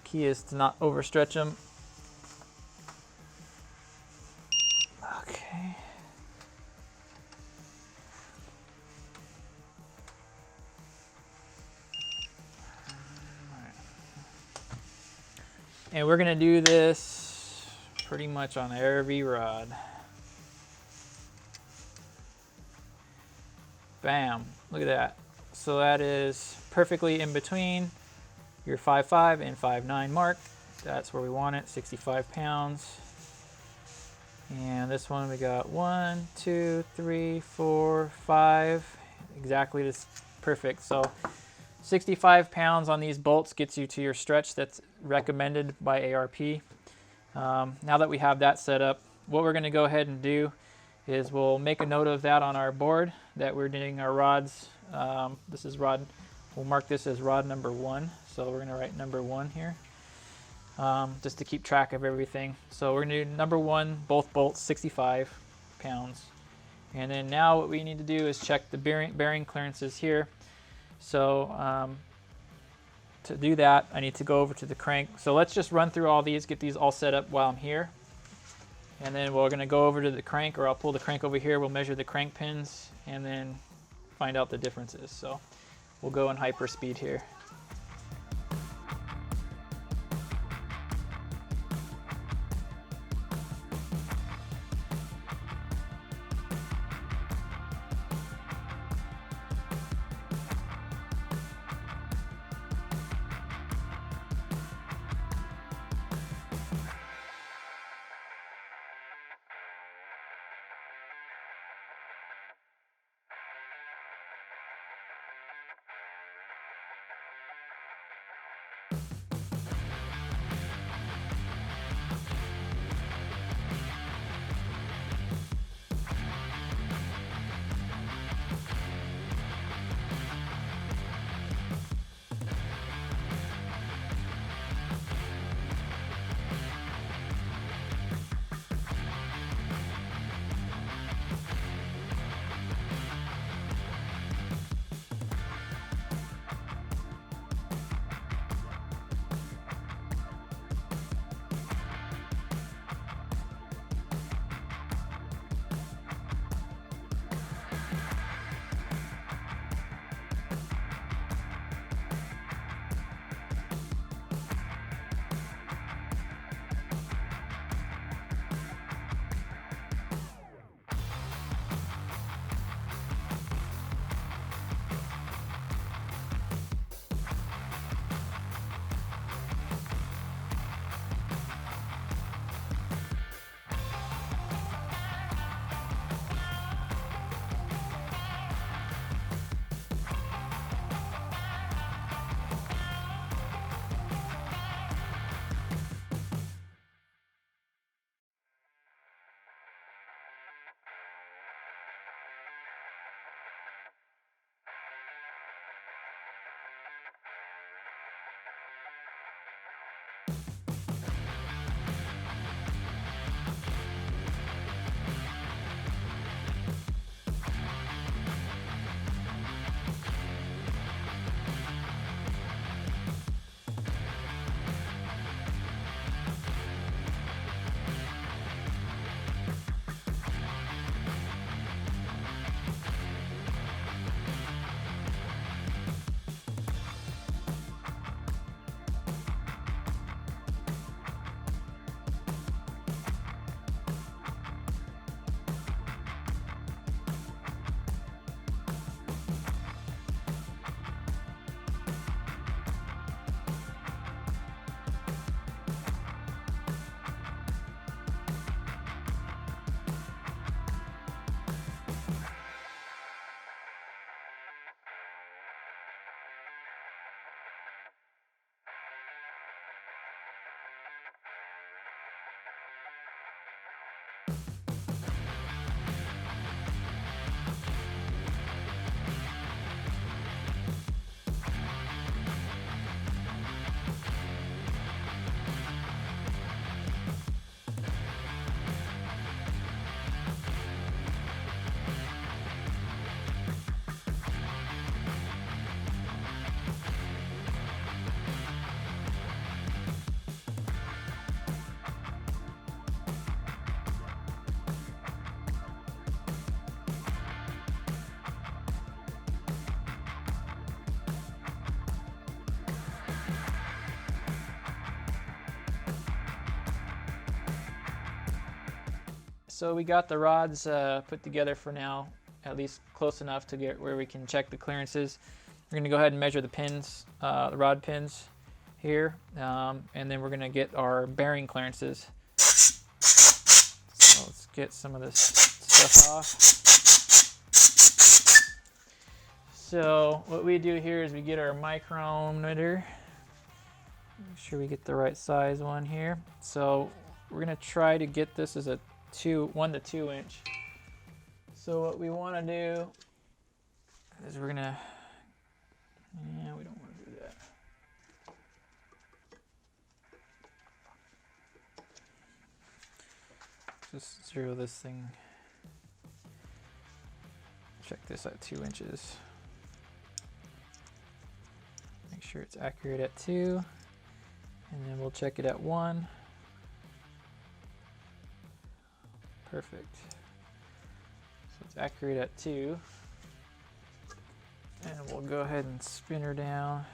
Speaker 1: Key is to not overstretch them. Okay. And we're going to do this pretty much on every rod. Bam, look at that. So that is perfectly in between your 5.5 and 5.9 mark. That's where we want it, 65 pounds. And this one we got 1, 2, 3, 4, 5. Exactly this, perfect. So 65 pounds on these bolts gets you to your stretch that's recommended by ARP. Now that we have that set up, what we're going to go ahead and do is we'll make a note of that on our board that we're doing our rods. This is rod, we'll mark this as rod number 1. So we're going to write number 1 here. Just to keep track of everything. So we're going to do number 1, both bolts, 65 pounds. And then now what we need to do is check the bearing clearances here. So to do that, I need to go over to the crank. So let's just run through all these, get these all set up while I'm here. And then we're going to go over to the crank, or I'll pull the crank over here. We'll measure the crank pins and then find out the differences. So we'll go in hyper speed here. So we got the rods put together for now. at least close enough to get where we can check the clearances. We're going to go ahead and measure the pins, the rod pins here, and then we're going to get our bearing clearances. So let's get some of this stuff off. So what we do here is we get our micrometer. Make sure we get the right size one here. So we're going to try to get this as a 1 to 2 inch. So what we want to do is we're going to, yeah, we don't want to do that. Just zero this thing. Check this at 2 inches. Make sure it's accurate at 2, and then we'll check it at 1. Perfect. So it's accurate at 2. And we'll go ahead and spin her down.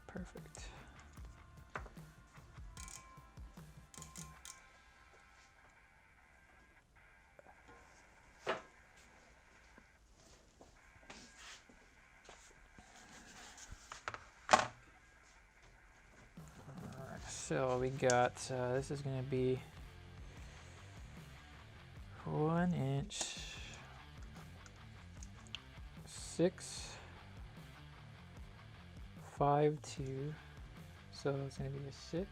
Speaker 1: Perfect. So we got, this is going to be 1 inch, 6, 5, 2. So it's going to be a 6,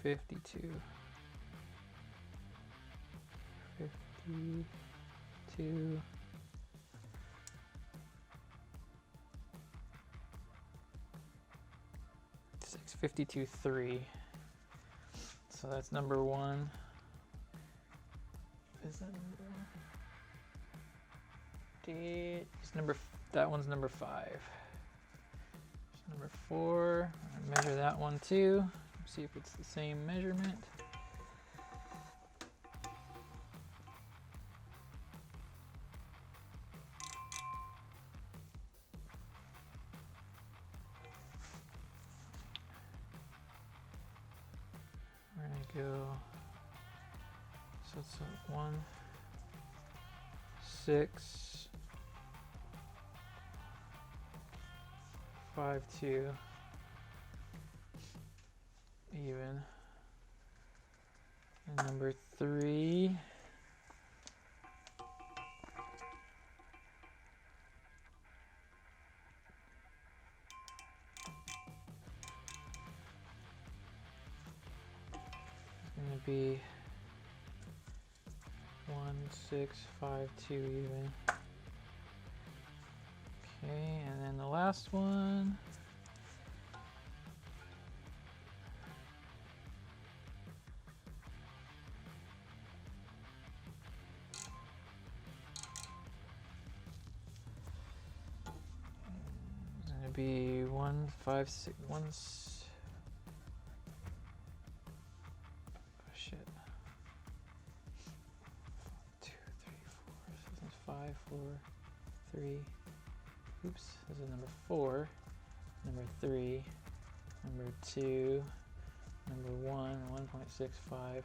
Speaker 1: 52, 52. 52.3. So that's number 1. Is that number 1? It's that one's number 5. Number 4. I'll measure that one too. See if it's the same measurement. Go. So it's 1, 6, 5, 2, even. And number 3. Be 1, 6, 5, 2 even. Okay, and then the last one. It's gonna be 1, 5, 6, 1. 5, 4, 3. Oops, this is number 4, number 3, number 2, number 1, 1.65,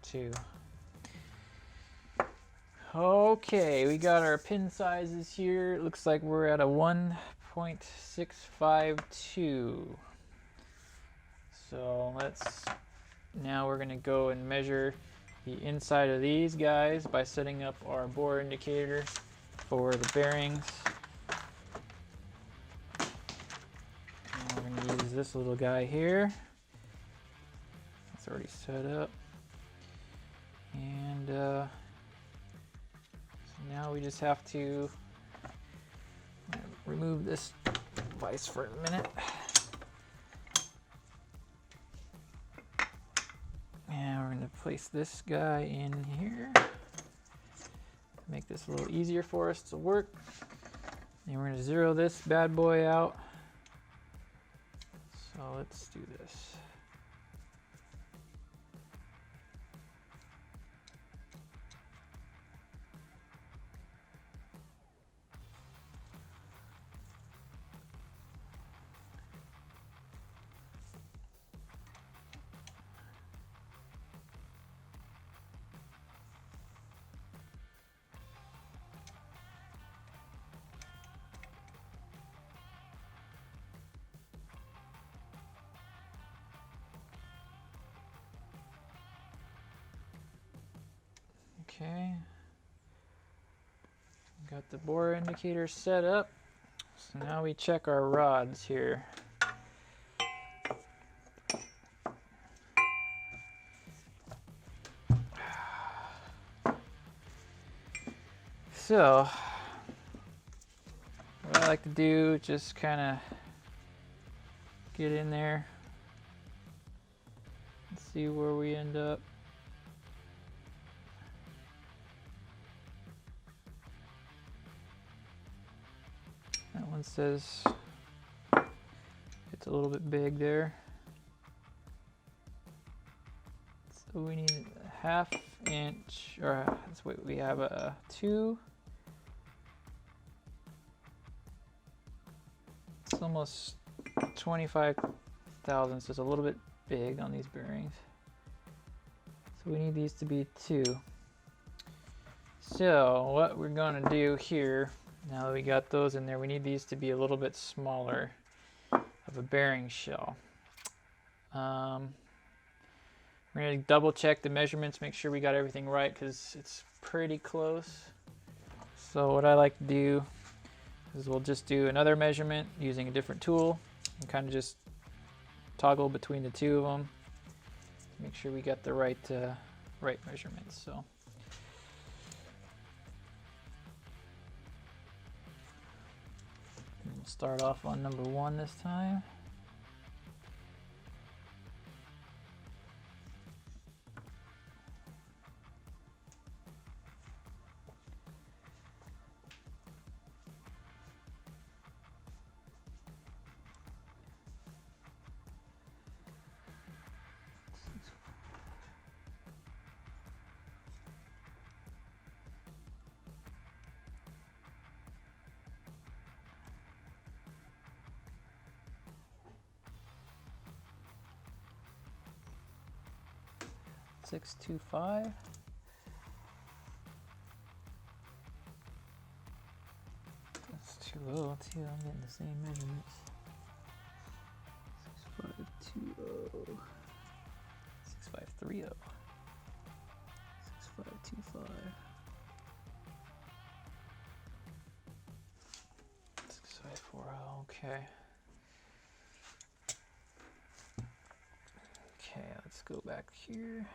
Speaker 1: 2. Okay, we got our pin sizes here. It looks like we're at a 1.652. So now we're gonna go and measure the inside of these guys by setting up our bore indicator for the bearings. And we're going to use this little guy here. It's already set up. And so now we just have to remove this vise for a minute. And we're going to place this guy in here. Make this a little easier for us to work. And we're going to zero this bad boy out. So let's do this. Okay, got the bore indicator set up. So now we check our rods here. So what I like to do, just kind of get in there and see where we end up. That one says it's a little bit big there. So we need a 1/2 inch, or that's what we have, a 2. It's almost 25 thousandths. It's a little bit big on these bearings. So we need these to be 2. So what we're going to do here, now that we got those in there, we need these to be a little bit smaller of a bearing shell. We're going to double check the measurements, make sure we got everything right, because it's pretty close. So what I like to do is we'll just do another measurement using a different tool and kind of just toggle between the two of them to make sure we got the right measurements. So we'll start off on number 1 this time. Six, 2, 5. That's too low too. I'm getting the same measurements. 6520, 6530, 6525, 6540. Okay. Okay, let's go back here.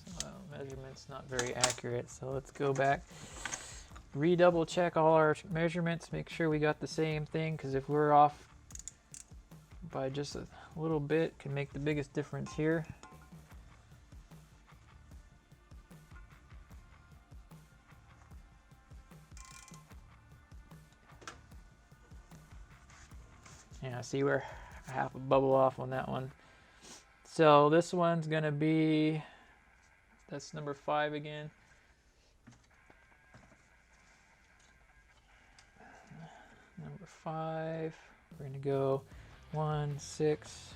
Speaker 1: So measurement's not very accurate, so let's go back, redouble check all our measurements, make sure we got the same thing, because if we're off by just a little bit, it can make the biggest difference here. Yeah, see where I have a bubble off on that one. So this one's gonna be, that's number 5 again. Number 5, we're gonna go 1, 6,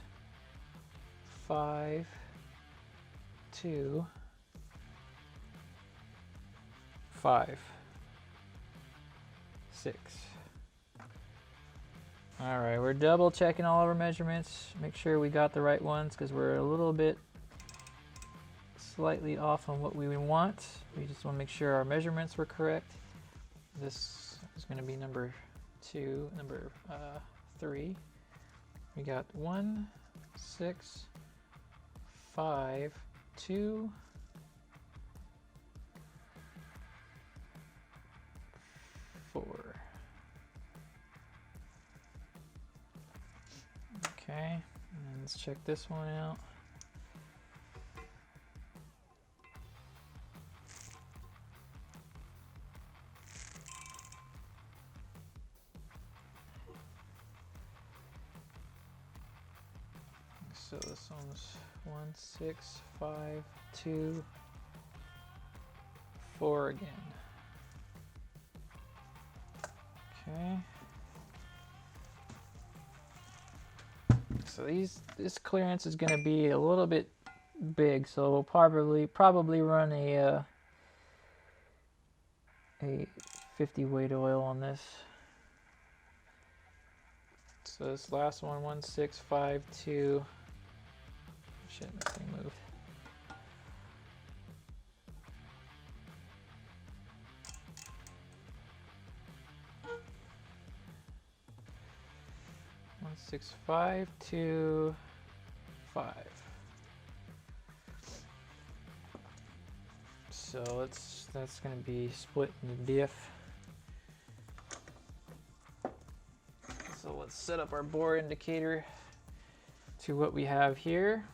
Speaker 1: 5, 2, 5, 6. All right, we're double checking all of our measurements, make sure we got the right ones, because we're a little bit slightly off on what we want. We just want to make sure our measurements were correct. This is going to be number 2, number 3. We got 1, 6, 5, 2, 4. Okay, and let's check this one out. So this one's 1, 6, 5, 2, 4 again. Okay. So this clearance is going to be a little bit big, so we'll probably run a 50 weight oil on this. So this last one, 1, 6, 5, 2. Shit, that thing moved. One, 6, 5, 2, 5. So that's going to be split in the diff. So let's set up our bore indicator to what we have here.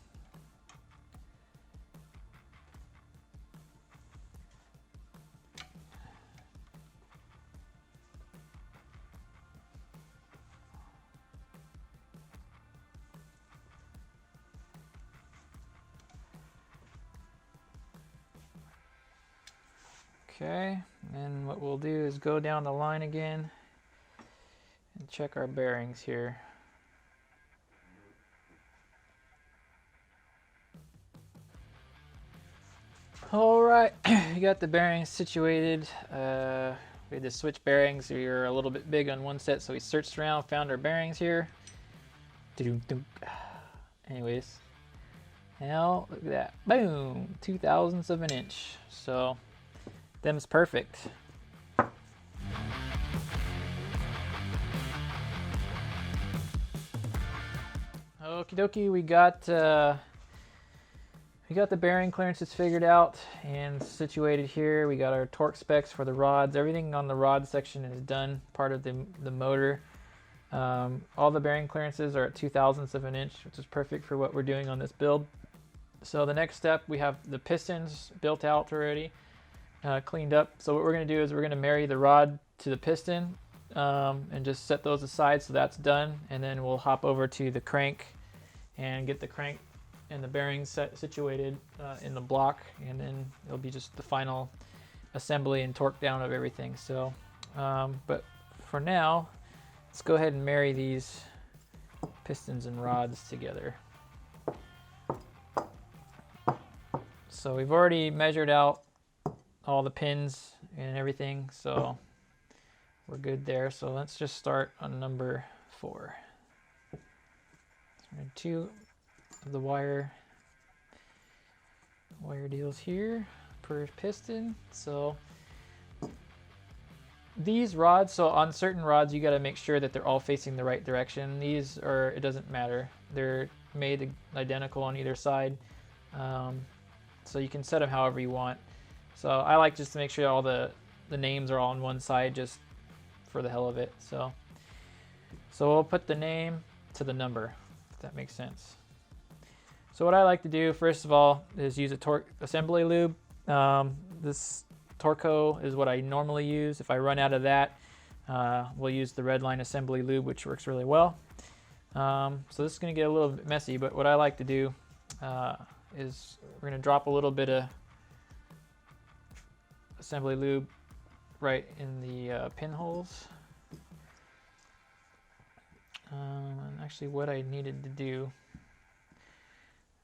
Speaker 1: Okay, and what we'll do is go down the line again and check our bearings here. All right, we got the bearings situated. We had to switch bearings. We were a little bit big on one set, so we searched around, found our bearings here. Anyways, now look at that. Boom, 0.02 of an inch. So them's perfect. Okie dokie, we got the bearing clearances figured out and situated here. We got our torque specs for the rods. Everything on the rod section is done, part of the motor. All the bearing clearances are at 0.02 of an inch, which is perfect for what we're doing on this build. So the next step, we have the pistons built out already. Cleaned up. So what we're going to do is we're going to marry the rod to the piston and just set those aside, so that's done, and then we'll hop over to the crank and get the crank and the bearings situated in the block, and then it'll be just the final assembly and torque down of everything. So but for now, let's go ahead and marry these pistons and rods together. So we've already measured out all the pins and everything, so we're good there. So let's just start on number 4. So we're going to 2 of the wire deals here per piston. So these rods, so on certain rods you got to make sure that they're all facing the right direction. These are, it doesn't matter, they're made identical on either side, so you can set them however you want. So I like just to make sure all the names are all on one side, just for the hell of it. So we'll put the name to the number, if that makes sense. So what I like to do, first of all, is use a torque assembly lube. This Torco is what I normally use. If I run out of that, we'll use the Redline assembly lube, which works really well. So this is going to get a little bit messy, but what I like to do is we're going to drop a little bit of assembly lube right in the pinholes. And actually what I needed to do,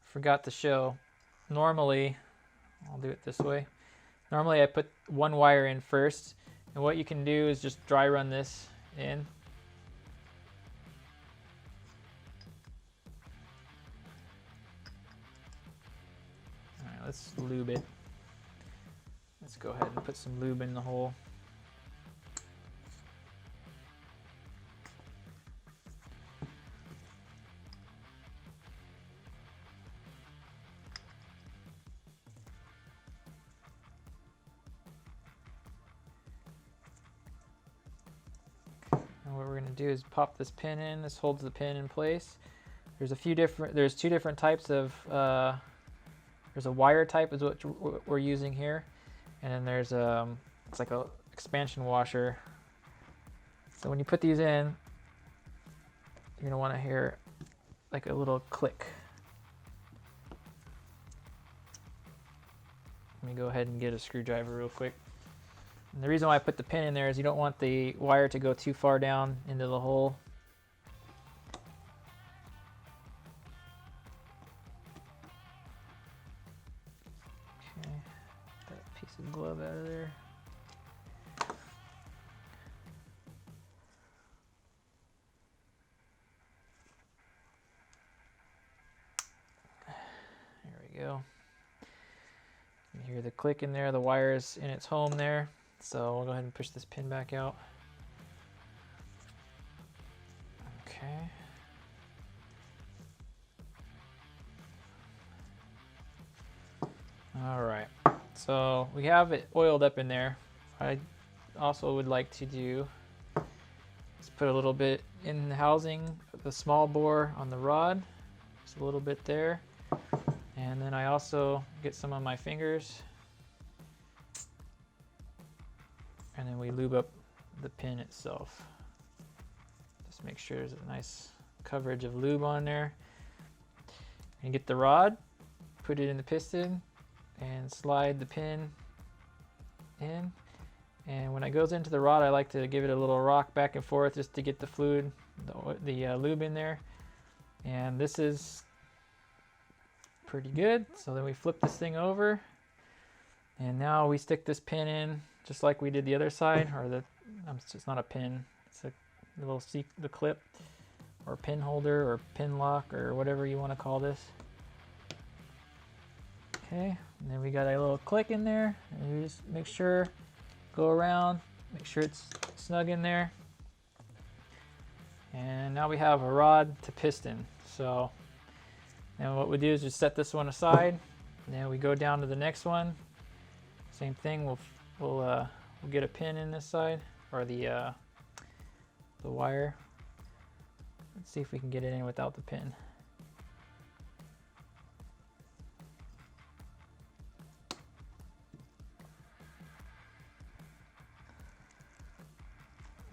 Speaker 1: forgot to show. Normally, I'll do it this way. Normally I put one wire in first, and what you can do is just dry run this in. Alright, let's lube it. Let's go ahead and put some lube in the hole. we're going to do is pop this pin in. This holds the pin in place. There's two different types of, there's a wire type is what we're using here. And then there's it's like a expansion washer. So when you put these in, you're going to want to hear like a little click. Let me go ahead and get a screwdriver real quick. And the reason why I put the pin in there is you don't want the wire to go too far down into the hole. Okay, get that piece of glove out of there. There we go. You hear the click in there, the wire is in its home there. So we'll go ahead and push this pin back out. Okay. All right, so we have it oiled up in there. I also would like to do is put a little bit in the housing of the small bore on the rod, just a little bit there. And then I also get some on my fingers, and then we lube up the pin itself. Just make sure there's a nice coverage of lube on there. And get the rod, put it in the piston, and slide the pin in. And when it goes into the rod, I like to give it a little rock back and forth just to get the fluid, the lube in there. And this is pretty good. So then we flip this thing over, and now we stick this pin in just like we did the other side, or it's not a pin, it's a little the clip or pin holder or pin lock or whatever you want to call this. Okay, and then we got a little click in there, and you just make sure, go around, make sure it's snug in there. And now we have a rod to piston. So and what we do is just set this one aside, and then we go down to the next one. Same thing. We'll get a pin in this side, or the wire. Let's see if we can get it in without the pin.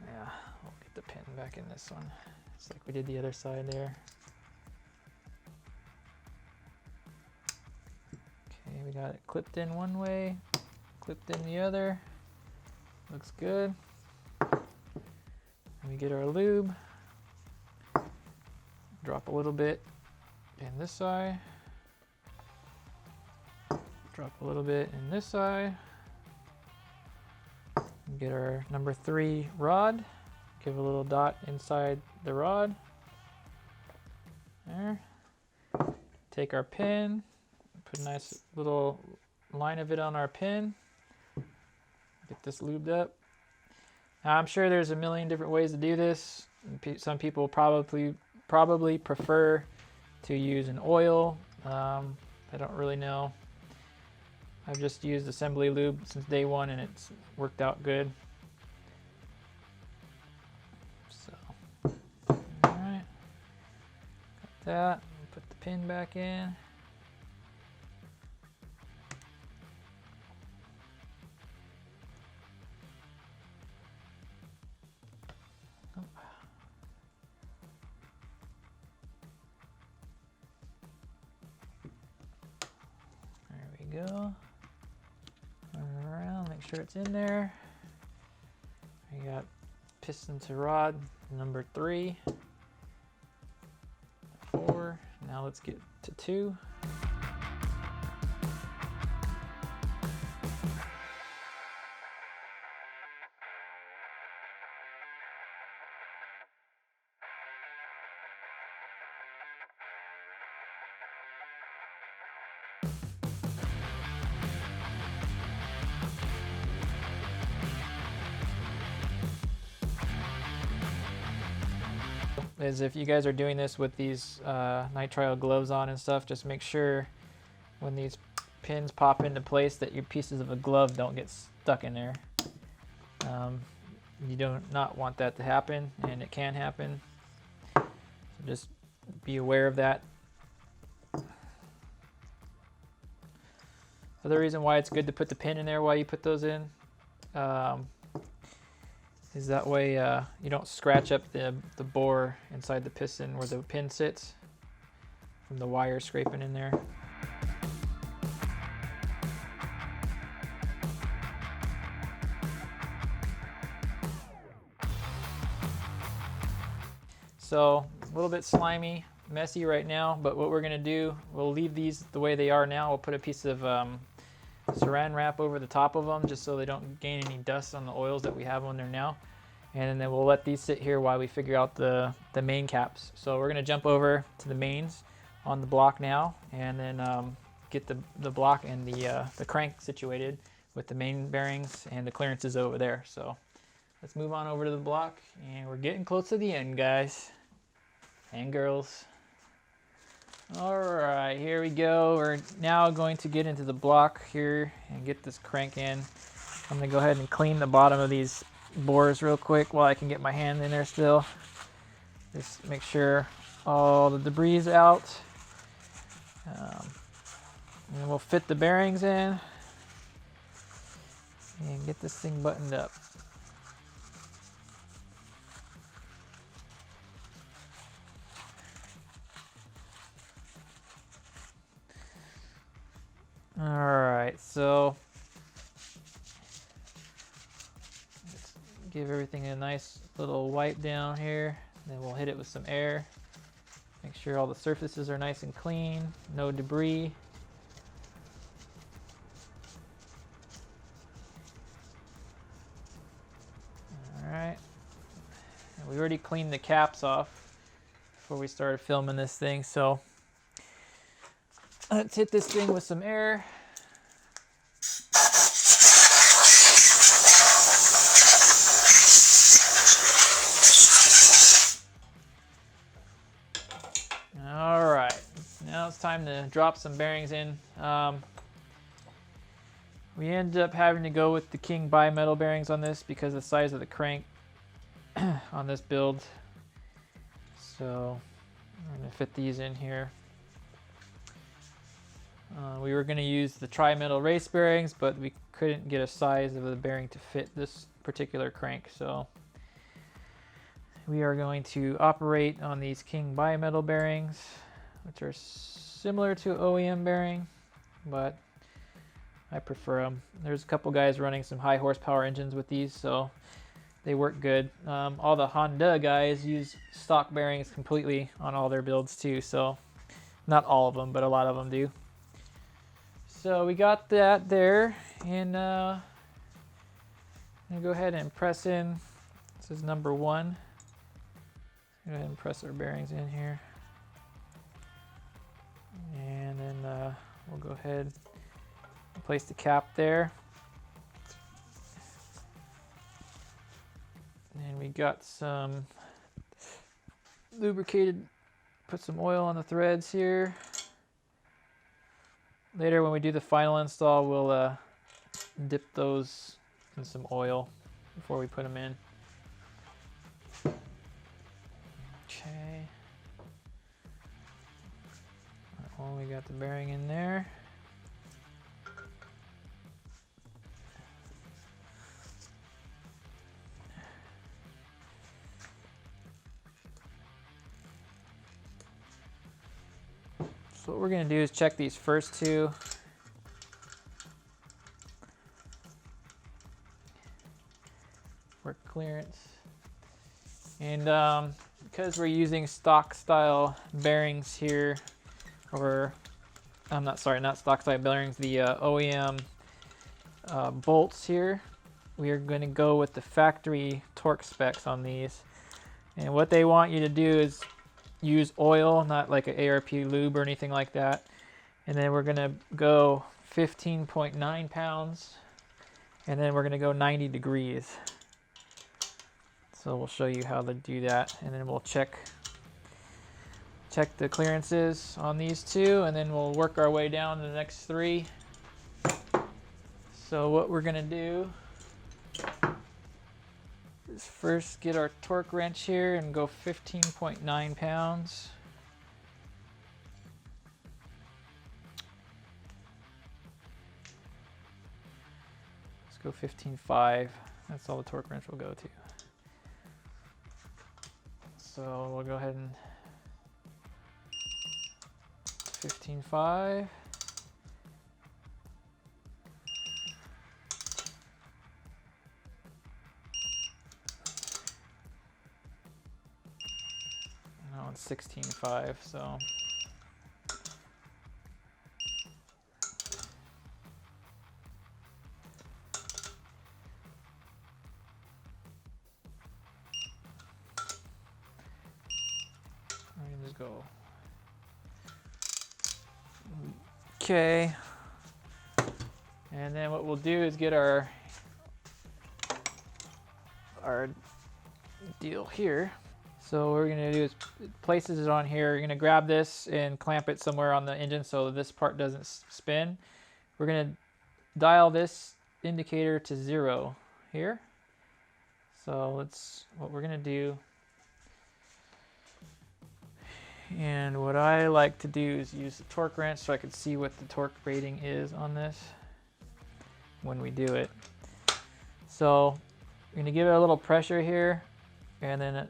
Speaker 1: Yeah, we'll get the pin back in this one, just like we did the other side there. We got it clipped in one way, clipped in the other. Looks good. And we get our lube. Drop a little bit in this side. Drop a little bit in this side. Get our number 3 rod. Give a little dot inside the rod. There. Take our pin. Put a nice little line of it on our pin. Get this lubed up. Now, I'm sure there's a million different ways to do this. Some people probably prefer to use an oil. I don't really know. I've just used assembly lube since day one, and it's worked out good. So, all right, got that. Put the pin back in. Go around, make sure it's in there. We got piston to rod number 3, 4. Now let's get to 2. Is if you guys are doing this with these nitrile gloves on and stuff, just make sure when these pins pop into place that your pieces of a glove don't get stuck in there. You do not want that to happen, and it can happen. So just be aware of that. Other reason why it's good to put the pin in there while you put those in is that way you don't scratch up the bore inside the piston where the pin sits from the wire scraping in there. So a little bit slimy, messy right now, but what we're gonna do, we'll leave these the way they are now. We'll put a piece of saran wrap over the top of them just so they don't gain any dust on the oils that we have on there now. And then we'll let these sit here while we figure out the main caps. So we're gonna jump over to the mains on the block now, and then get the block and the crank situated with the main bearings and the clearances over there. So let's move on over to the block, and we're getting close to the end, guys and girls. All right, here we go. We're now going to get into the block here and get this crank in. I'm gonna go ahead and clean the bottom of these bores real quick while I can get my hand in there still. Just make sure all the debris is out. And then we'll fit the bearings in and get this thing buttoned up. All right, so let's give everything a nice little wipe down here. Then we'll hit it with some air. Make sure all the surfaces are nice and clean, no debris. All right, and we already cleaned the caps off before we started filming this thing, so let's hit this thing with some air. All right, now it's time to drop some bearings in. We ended up having to go with the King bimetal bearings on this because of the size of the crank on this build. So I'm gonna fit these in here. We were going to use the tri-metal race bearings, but we couldn't get a size of the bearing to fit this particular crank. So we are going to operate on these King bimetal bearings, which are similar to OEM bearing, but I prefer them. There's a couple guys running some high horsepower engines with these, so they work good. All the Honda guys use stock bearings completely on all their builds too, so not all of them, but a lot of them do. So we got that there, and I'm gonna go ahead and press in. This is number 1. Go ahead and press our bearings in here, and then we'll go ahead and place the cap there. And we got some lubricated. Put some oil on the threads here. Later when we do the final install, we'll dip those in some oil before we put them in. Okay. Well, we got the bearing in there. So what we're going to do is check these first two. For clearance. And because we're using stock style bearings here, or I'm not stock style bearings, the OEM bolts here, we are going to go with the factory torque specs on these. And what they want you to do is use oil, not like an ARP lube or anything like that. And then we're going to go 15.9 pounds, and then we're going to go 90 degrees. So we'll show you how to do that, and then we'll check the clearances on these two, and then we'll work our way down to the next 3. So what we're going to do is first get our torque wrench here and go 15.9 pounds. Let's go 15.5. That's all the torque wrench will go to. So we'll go ahead and 15.5. No, it's 16.5, so. I can just go. Okay. And then what we'll do is get our deal here. So what we're gonna do is places it on here. You're gonna grab this and clamp it somewhere on the engine so this part doesn't spin. We're gonna dial this indicator to 0 here. So that's what we're gonna do. And what I like to do is use the torque wrench so I can see what the torque rating is on this when we do it. So I'm gonna give it a little pressure here and then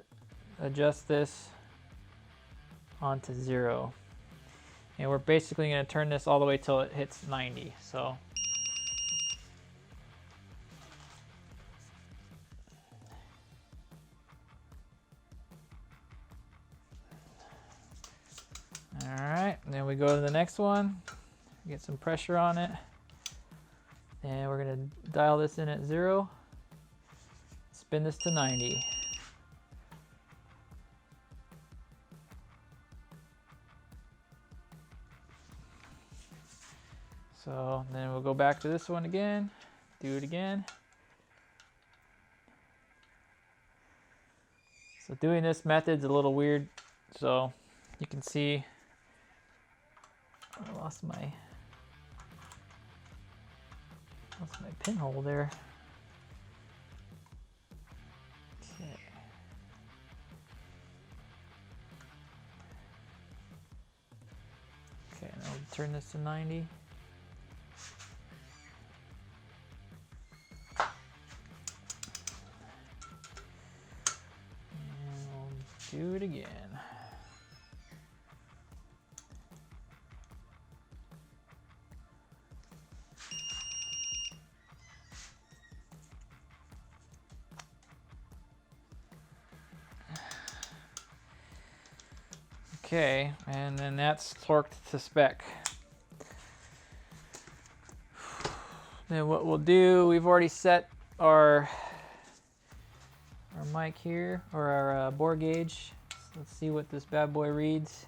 Speaker 1: adjust this onto 0. And we're basically gonna turn this all the way till it hits 90. So all right, and then we go to the next one, get some pressure on it, and we're gonna dial this in at 0, spin this to 90. So then we'll go back to this one again, do it again. So doing this method's a little weird, so you can see I lost my pinhole there. Okay. Okay, now we'll turn this to 90. And we'll do it again. Okay, and then that's torqued to spec. Then what we'll do, we've already set our mic here, or our bore gauge. So let's see what this bad boy reads.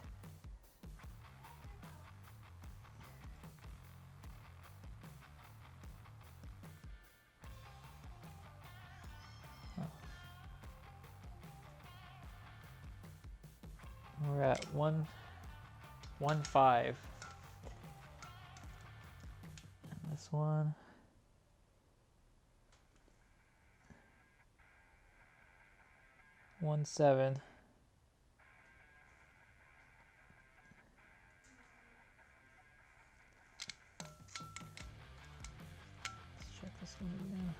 Speaker 1: We're at 1.15. And this one. 1.7. Let's check this one again.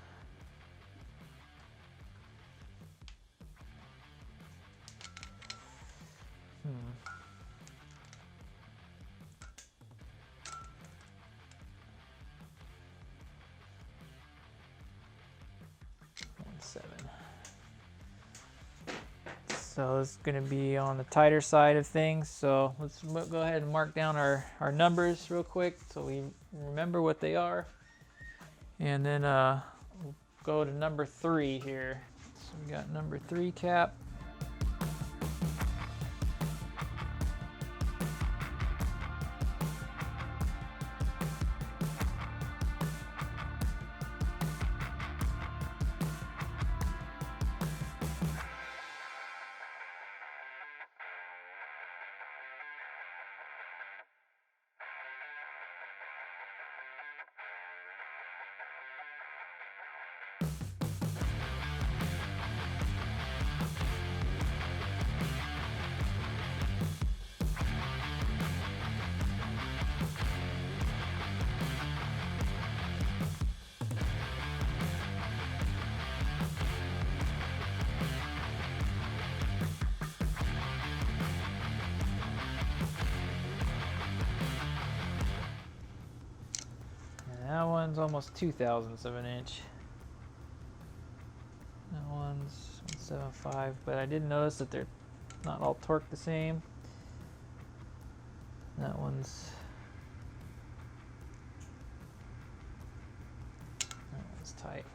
Speaker 1: So it's going to be on the tighter side of things. So let's go ahead and mark down our numbers real quick so we remember what they are. And then we'll go to number 3 here. So we got number 3 cap. that one's almost 2/1000ths of an inch. That one's 175, but I did notice that they're not all torqued the same. That one's tight.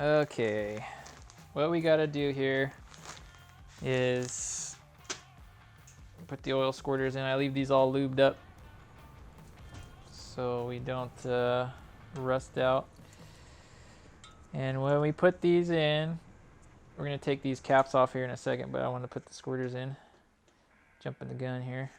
Speaker 1: Okay, what we gotta do here is put the oil squirters in. I leave these all lubed up so we don't rust out. And when we put these in, we're gonna take these caps off here in a second, but I want to put the squirters in. Jumping the gun here.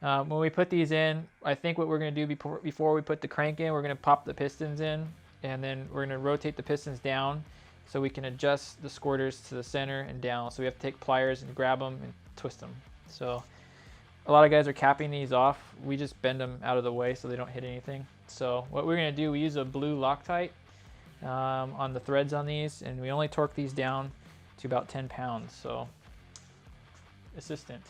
Speaker 1: When we put these in, I think what we're gonna do before we put the crank in, we're gonna pop the pistons in, and then we're gonna rotate the pistons down so we can adjust the squirters to the center and down. So we have to take pliers and grab them and twist them. So a lot of guys are capping these off. We just bend them out of the way so they don't hit anything. So what we're gonna do, we use a blue Loctite on the threads on these, and we only torque these down to about 10 pounds. So assistant.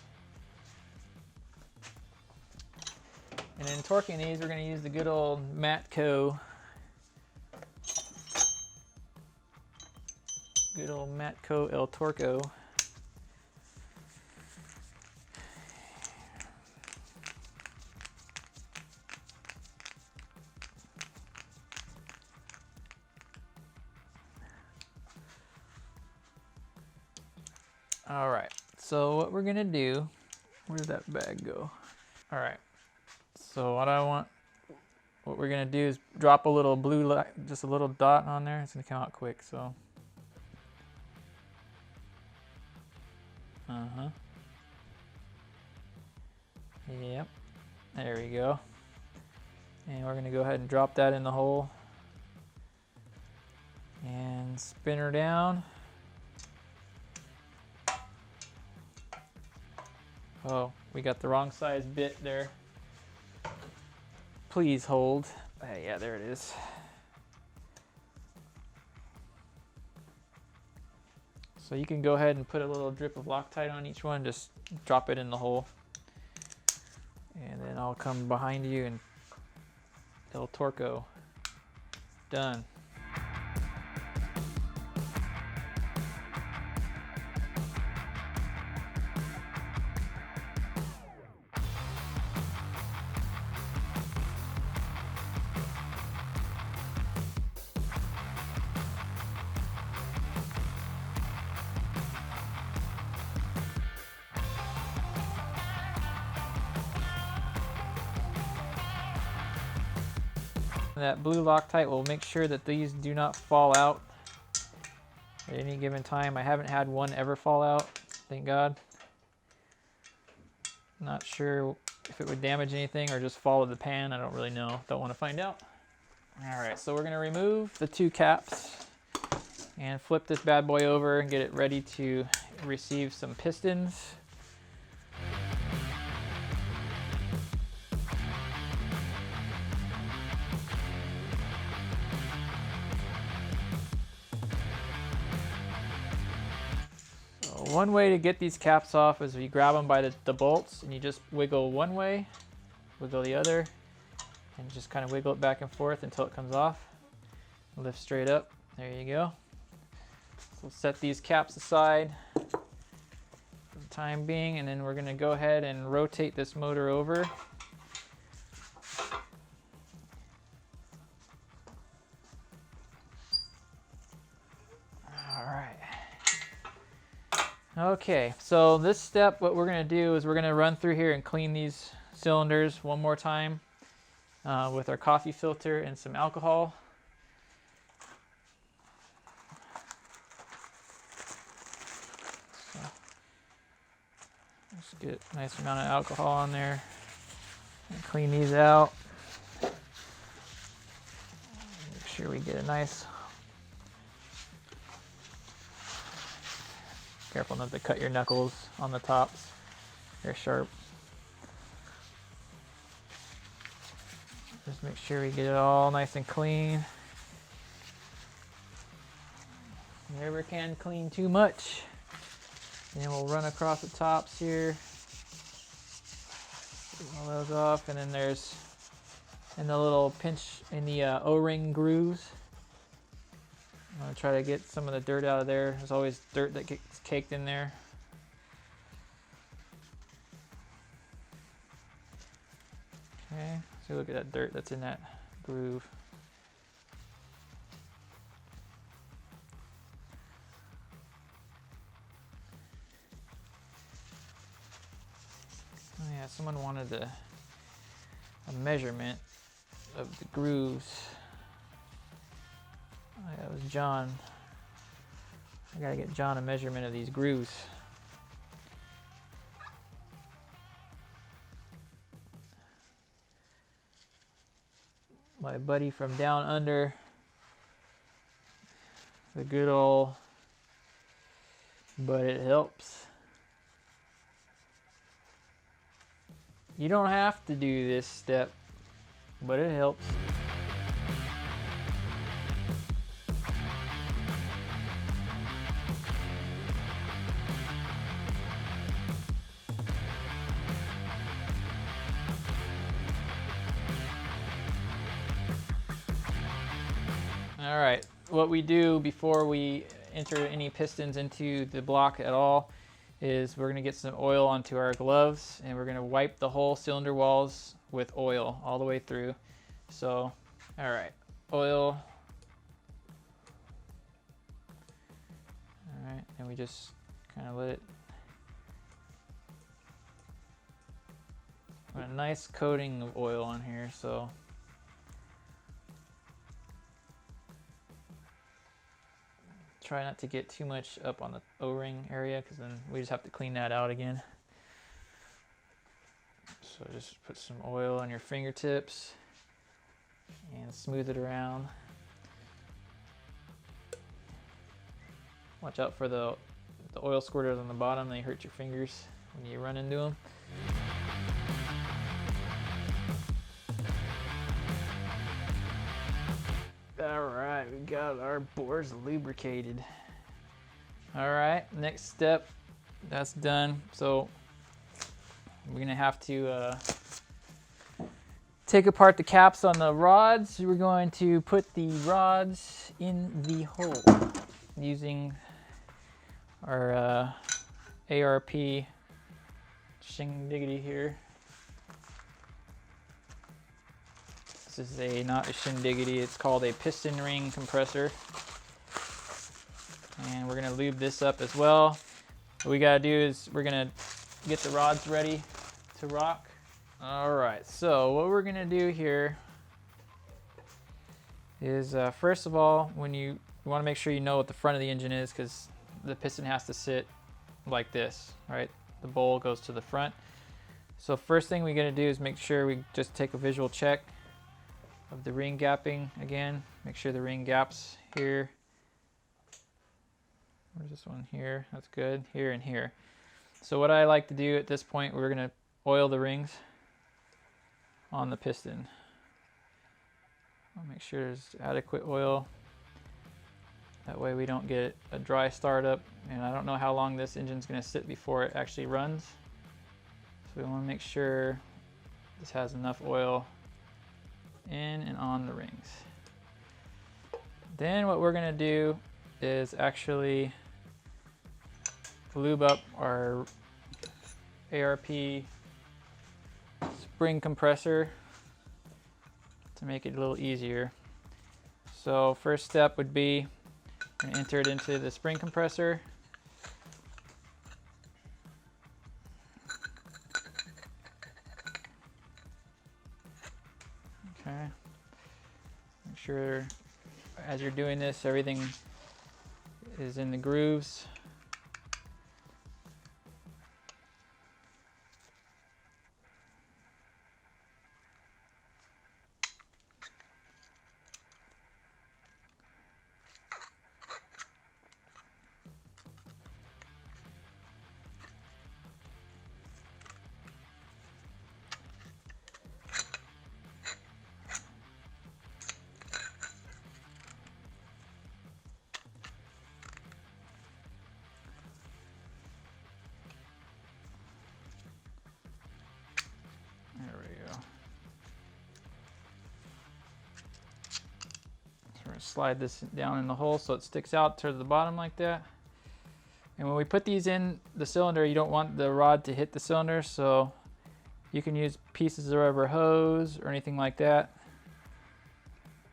Speaker 1: And in torquing these, we're gonna use the good old Matco. Good old Matco El Torco. All right, so what we're gonna do, where did that bag go? All right, so what we're gonna do is drop a little blue light, just a little dot on there. It's gonna come out quick, so. Yep, there we go. And we're gonna go ahead and drop that in the hole and spin her down. Oh, we got the wrong size bit there. Please hold. Yeah, there it is. So you can go ahead and put a little drip of Loctite on each one, just drop it in the hole. And then I'll come behind you and El Torco. Done. That blue Loctite will make sure that these do not fall out at any given time. I haven't had one ever fall out, thank God. Not sure if it would damage anything or just fall to the pan. I don't really know. Don't want to find out. All right, so we're going to remove the two caps and flip this bad boy over and get it ready to receive some pistons. One way to get these caps off is you grab them by the bolts and you just wiggle one way, wiggle the other, and just kind of wiggle it back and forth until it comes off. Lift straight up. There you go. So set these caps aside for the time being, and then we're going to go ahead and rotate this motor over. Okay, so this step, what we're going to do is we're going to run through here and clean these cylinders one more time with our coffee filter and some alcohol. So, let's get a nice amount of alcohol on there and clean these out. Make sure we get a nice... Careful not to cut your knuckles on the tops. They're sharp. Just make sure we get it all nice and clean. Never can clean too much. And then we'll run across the tops here. Get all those off, and then there's in the little pinch in the O-ring grooves. I'm going to try to get some of the dirt out of there. There's always dirt that gets caked in there. Okay, so look at that dirt that's in that groove. Oh yeah, someone wanted a measurement of the grooves. Oh, yeah, it was John. I gotta get John a measurement of these grooves. My buddy from down under, the good old, but it helps. You don't have to do this step, but it helps. All right, what we do before we enter any pistons into the block at all is we're gonna get some oil onto our gloves, and we're gonna wipe the whole cylinder walls with oil all the way through. So, all right, oil. All right, and we just kind of let it, put a nice coating of oil on here, so. Try not to get too much up on the O-ring area, because then we just have to clean that out again. So just put some oil on your fingertips and smooth it around. Watch out for the oil squirters on the bottom. They hurt your fingers when you run into them. All right, we got our bores lubricated. All right, next step, that's done. So we're gonna have to take apart the caps on the rods. We're going to put the rods in the hole using our ARP shindiggity here. This is not a shindiggity, it's called a piston ring compressor. And we're gonna lube this up as well. What we gotta do is we're gonna get the rods ready to rock. All right, so what we're gonna do here is first of all, you wanna make sure you know what the front of the engine is, because the piston has to sit like this, right? The bowl goes to the front. So first thing we're gonna do is make sure we just take a visual check of the ring gapping again. Make sure the ring gaps here. Where's this one? Here, that's good. Here and here. So what I like to do at this point, we're gonna oil the rings on the piston. I'll make sure there's adequate oil. That way we don't get a dry startup. And I don't know how long this engine's gonna sit before it actually runs. So we wanna make sure this has enough oil in and on the rings. Then what we're gonna do is actually lube up our ARP spring compressor to make it a little easier. So first step would be enter it into the spring compressor. Okay. Make sure as you're doing this, everything is in the grooves. Slide this down in the hole so it sticks out to the bottom like that. And when we put these in the cylinder, you don't want the rod to hit the cylinder, so you can use pieces of rubber hose or anything like that.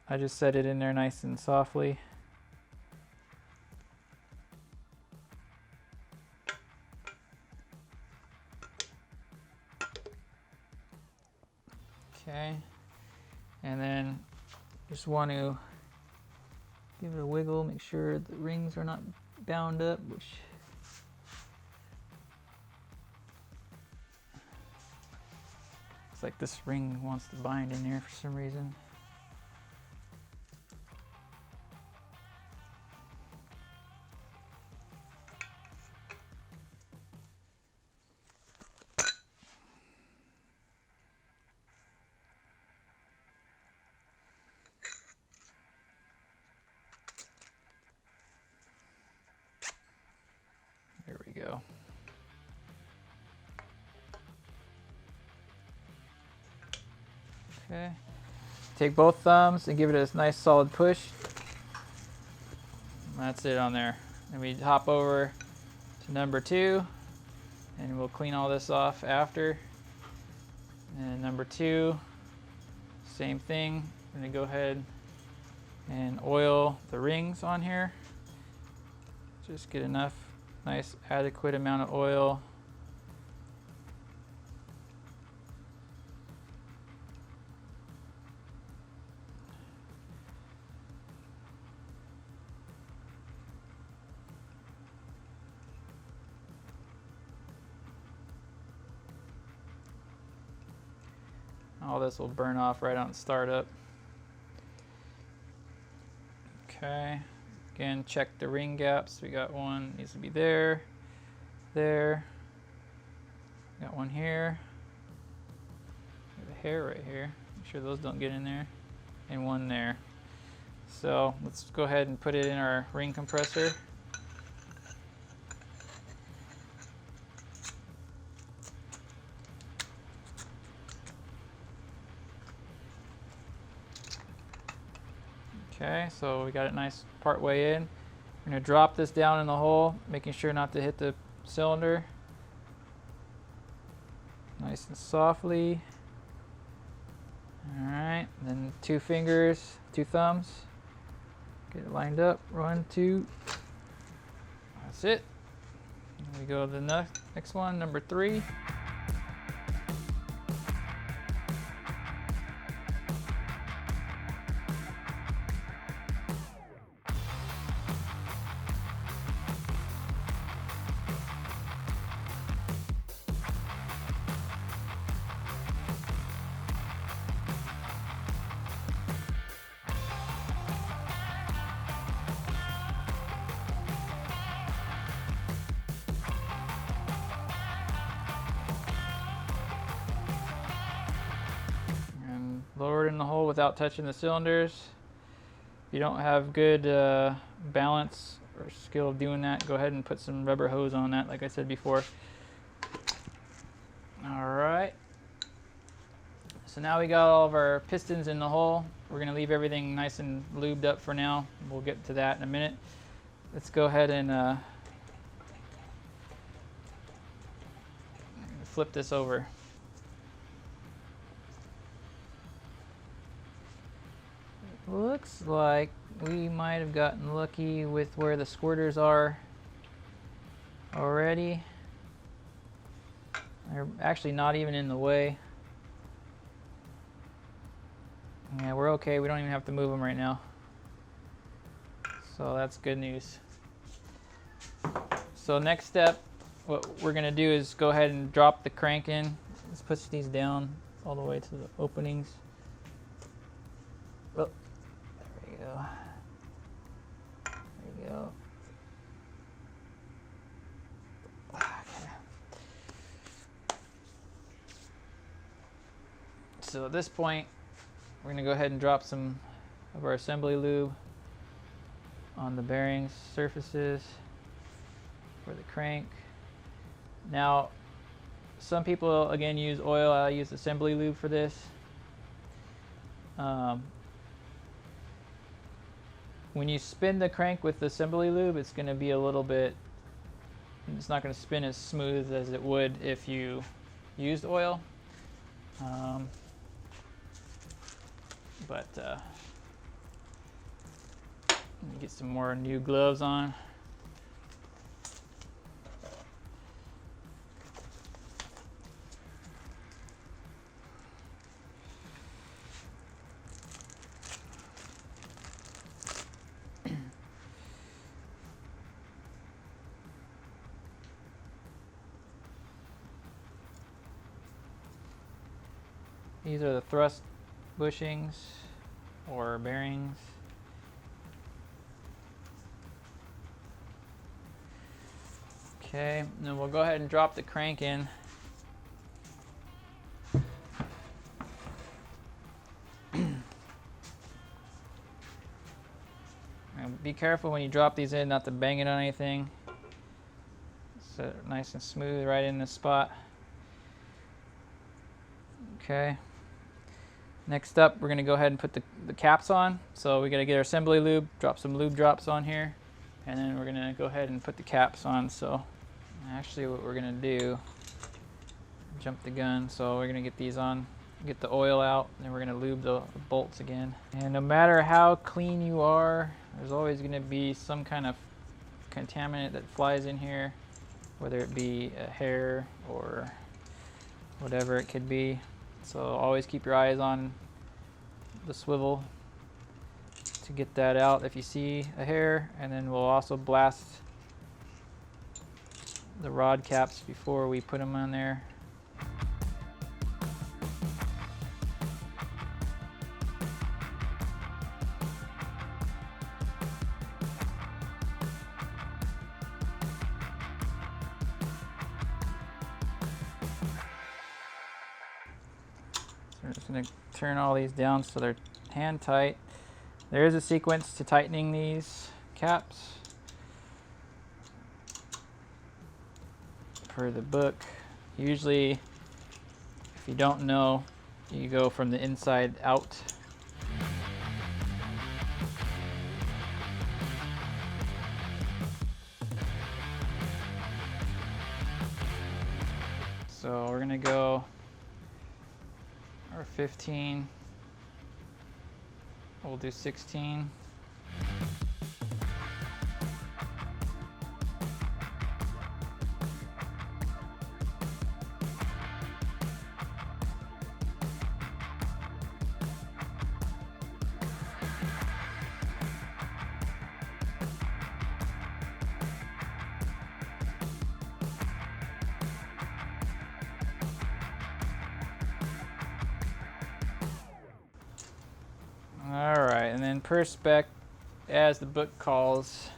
Speaker 1: I just set it in there nice and softly. Okay, and then just want to give it a wiggle, make sure the rings are not bound up, which looks like this ring wants to bind in there for some reason. There we go. Okay. Take both thumbs and give it a nice solid push. That's it on there. And we hop over to number 2 and we'll clean all this off after. And number 2, same thing. I'm gonna go ahead and oil the rings on here. Just get enough nice adequate amount of oil. All this will burn off right on startup. Okay. Again, check the ring gaps. We got one, needs to be there, there, Got one here. Got a hair right here. Make sure those don't get in there. And one there. So let's go ahead and put it in our ring compressor. Okay, so we got it nice part way in. We're going to drop this down in the hole, making sure not to hit the cylinder. Nice and softly. Alright, then 2 fingers, 2 thumbs. Get it lined up. 1, 2. That's it. Then we go to the next one, number 3. Lower it in the hole without touching the cylinders. If you don't have good balance or skill of doing that, go ahead and put some rubber hose on that, like I said before. Alright. So now we got all of our pistons in the hole. We're going to leave everything nice and lubed up for now. We'll get to that in a minute. Let's go ahead and flip this over. Looks like we might have gotten lucky with where the squirters are already. They're actually not even in the way. Yeah, we're okay. We don't even have to move them right now. So that's good news. So next step, what we're going to do is go ahead and drop the crank in. Let's push these down all the way to the openings. Oh. There you go. Okay. So at this point, we're going to go ahead and drop some of our assembly lube on the bearings surfaces for the crank. Now, some people again use oil. I use assembly lube for this. When you spin the crank with the assembly lube, it's going to be a little bit, it's not going to spin as smooth as it would if you used oil. Get some more new gloves on. These are the thrust bushings or bearings. Okay, and then we'll go ahead and drop the crank in. And be careful when you drop these in not to bang it on anything. So nice and smooth right in this spot. Okay. Next up, we're going to go ahead and put the caps on. So we got to get our assembly lube, drop some lube drops on here, and then we're going to go ahead and put the caps on. So actually what we're going to do, jump the gun, so we're going to get these on, get the oil out, and then we're going to lube the bolts again. And no matter how clean you are, there's always going to be some kind of contaminant that flies in here, whether it be a hair or whatever it could be. So always keep your eyes on the swivel to get that out if you see a hair, and then we'll also blast the rod caps before we put them on there. we're just going to turn all these down so they're hand tight. There is a sequence to tightening these caps per the book. Usually, if you don't know, you go from the inside out. So we're gonna go our 15. We'll do 16. Alright, and then per spec, as the book calls,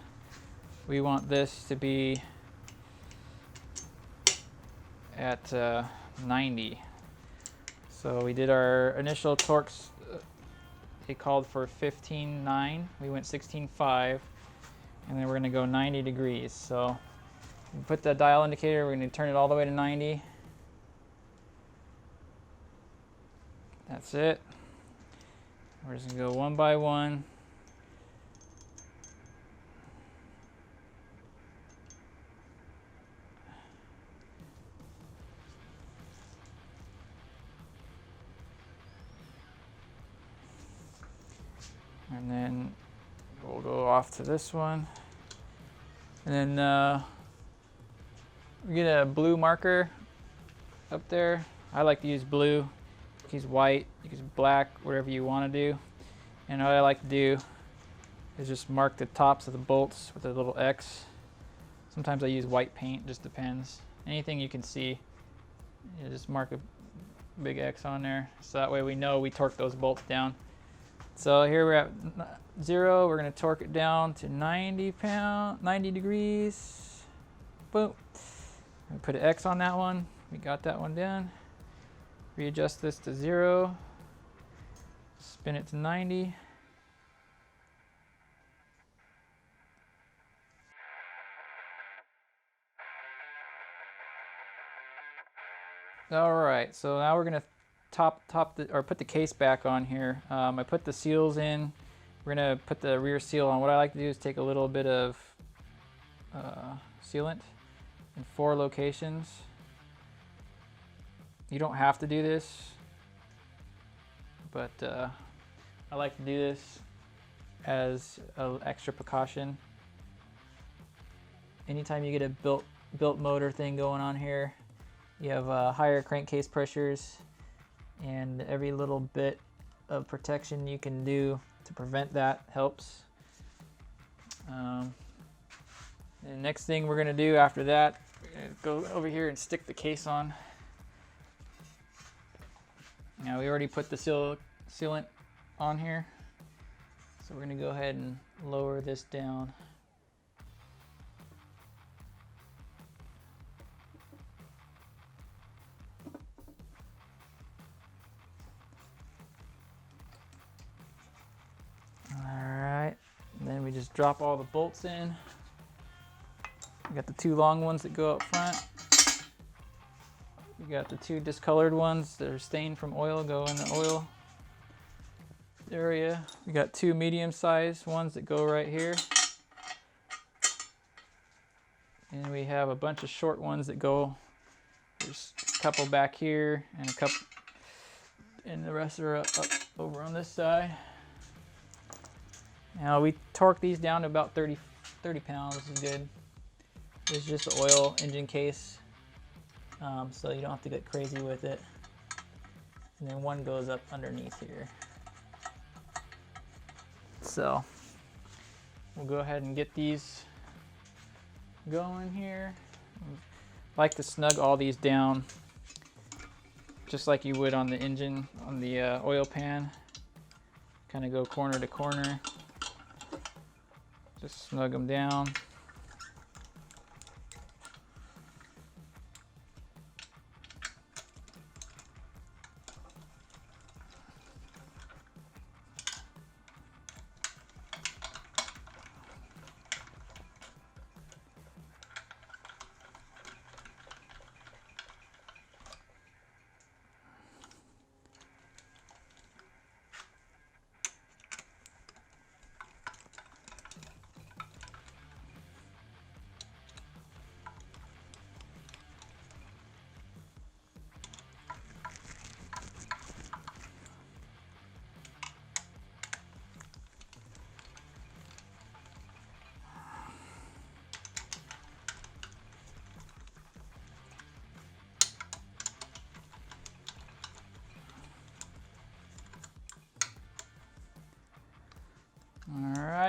Speaker 1: we want this to be at 90. So we did our initial torques, it called for 15.9, we went 16.5, and then we're going to go 90 degrees. So we put the dial indicator, we're going to turn it all the way to 90. That's it. We're just going to go one by one. And then we'll go off to this one. And then we get a blue marker up there. I like to use blue. Use white, you can use black, whatever you want to do. And what I like to do is just mark the tops of the bolts with a little X. Sometimes I use white paint, just depends. Anything you can see, you just mark a big X on there. So that way we know we torque those bolts down. So here we're at 0, we're going to torque it down to 90 degrees. Boom. We put an X on that one, we got that one done. Readjust this to 0, spin it to 90. All right, so now we're gonna put the case back on here. I put the seals in. We're gonna put the rear seal on. What I like to do is take a little bit of sealant in 4 locations. You don't have to do this, but I like to do this as an extra precaution. Anytime you get a built motor thing going on here, you have higher crankcase pressures, and every little bit of protection you can do to prevent that helps. The next thing we're going to do after that, we're going to go over here and stick the case on. Now we already put the sealant on here, so we're going to go ahead and lower this down. Alright, then we just drop all the bolts in. We got the 2 long ones that go up front. We got the 2 discolored ones that are stained from oil, go in the oil area. We got 2 medium-sized ones that go right here. And we have a bunch of short ones that go, there's a couple back here and a couple, and the rest are up over on this side. Now we torque these down to about 30 pounds, this is good. This is just the oil engine case. So you don't have to get crazy with it. And then one goes up underneath here. So we'll go ahead and get these going here. I like to snug all these down just like you would on the engine, on the oil pan. Kind of go corner to corner. Just snug them down.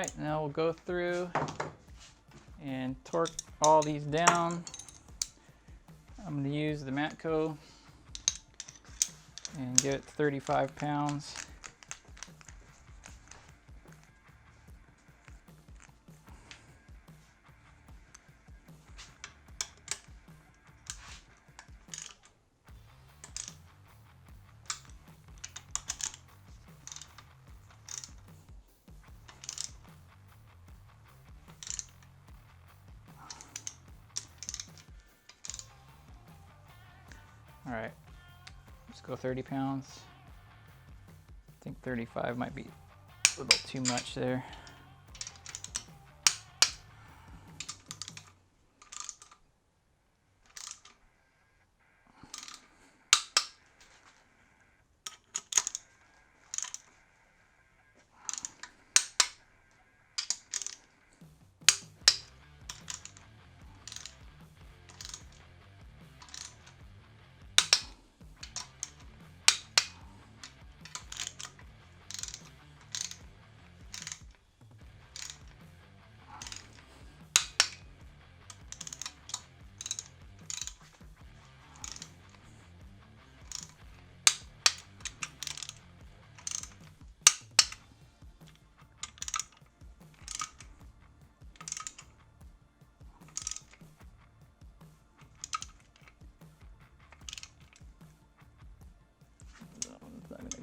Speaker 1: right, now we'll go through and torque all these down. I'm going to use the Matco and give it 35 pounds. All right, let's go 30 pounds. I think 35 might be a little too much there.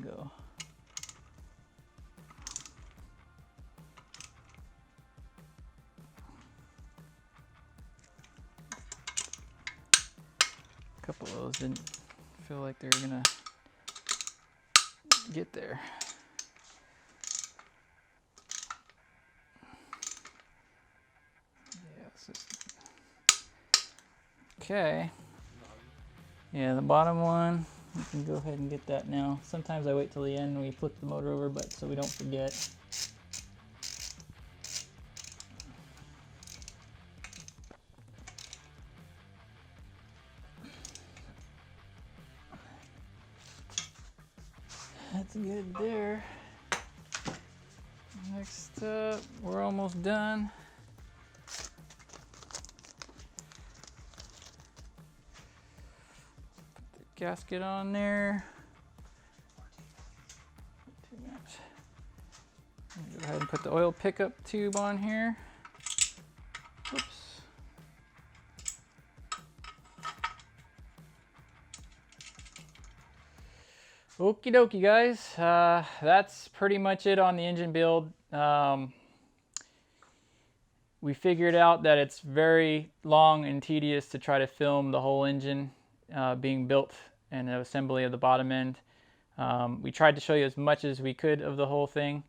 Speaker 1: Go. A couple of those didn't feel like they were gonna get there. Yeah, it's just... Okay. Yeah, the bottom one. You can go ahead and get that now. Sometimes I wait till the end and we flip the motor over, but so we don't forget. That's good there. Next up, we're almost done. Gasket on there. Too much. Go ahead and put the oil pickup tube on here. Oops. Okie dokie, guys. That's pretty much it on the engine build. We figured out that it's very long and tedious to try to film the whole engine being built and the assembly of the bottom end. We tried to show you as much as we could of the whole thing,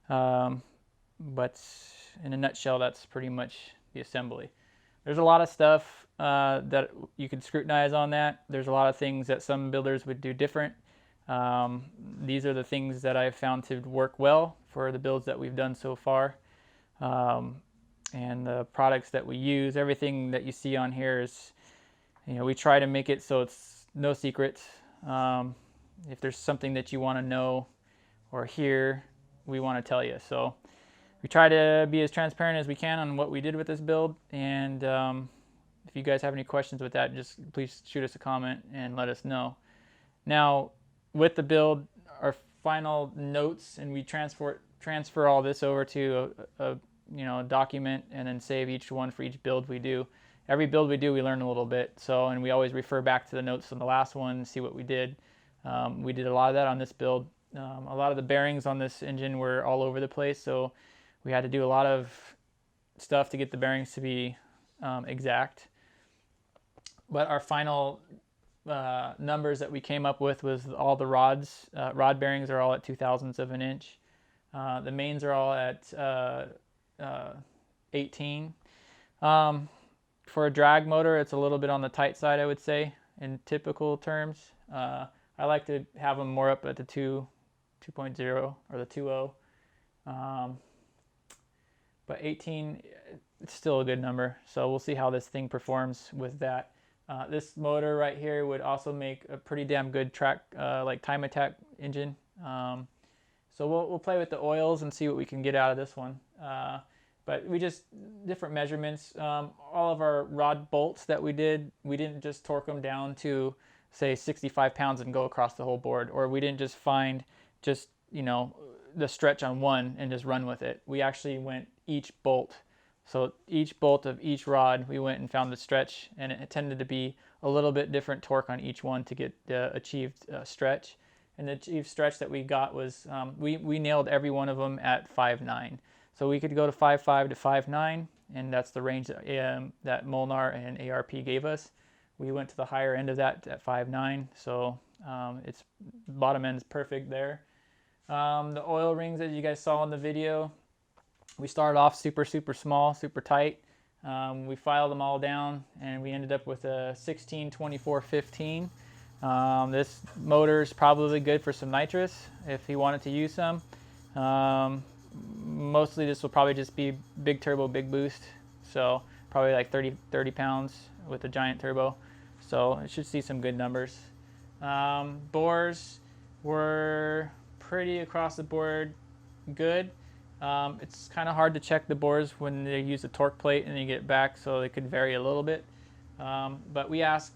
Speaker 1: but in a nutshell, that's pretty much the assembly. There's a lot of stuff that you can scrutinize on that. There's a lot of things that some builders would do different. These are the things that I've found to work well for the builds that we've done so far. And the products that we use, everything that you see on here is, you know, we try to make it so it's no secret. If there's something that you want to know or hear, we want to tell you. So we try to be as transparent as we can on what we did with this build. And if you guys have any questions with that, just please shoot us a comment and let us know. Now, with the build, our final notes, and we transfer all this over to a document and then save each one for each build we do. Every build we do, we learn a little bit. So, and we always refer back to the notes from the last one, see what we did. We did a lot of that on this build. A lot of the bearings on this engine were all over the place, so we had to do a lot of stuff to get the bearings to be exact. But our final numbers that we came up with was all the rods. Rod bearings are all at 0.002 of an inch. The mains are all at 18. For a drag motor, it's a little bit on the tight side, I would say, in typical terms. I like to have them more up at the 2.0 or the 2.0. But 18, it's still a good number. So we'll see how this thing performs with that. This motor right here would also make a pretty damn good track, like time attack engine. So we'll play with the oils and see what we can get out of this one. But we just, different measurements. All of our rod bolts that we didn't just torque them down to, say, 65 pounds and go across the whole board. Or we didn't just find just, you know, the stretch on one and just run with it. We actually went each bolt. So each bolt of each rod, we went and found the stretch, and it tended to be a little bit different torque on each one to get the achieved stretch. And the achieved stretch that we got was, we nailed every one of them at 5.9. So we could go to 5.5 to 5.9, and that's the range that Molnar and ARP gave us. We went to the higher end of that at 5.9, so its bottom end is perfect there. The oil rings that you guys saw in the video, we started off super small, super tight. We filed them all down, and we ended up with a 16-24-15. This motor is probably good for some nitrous if you wanted to use some. Mostly this will probably just be big turbo, big boost. So probably like 30 pounds with a giant turbo. So it should see some good numbers. Bores were pretty across the board good. It's kind of hard to check the bores when they use a torque plate and you get it back, so they could vary a little bit. But we asked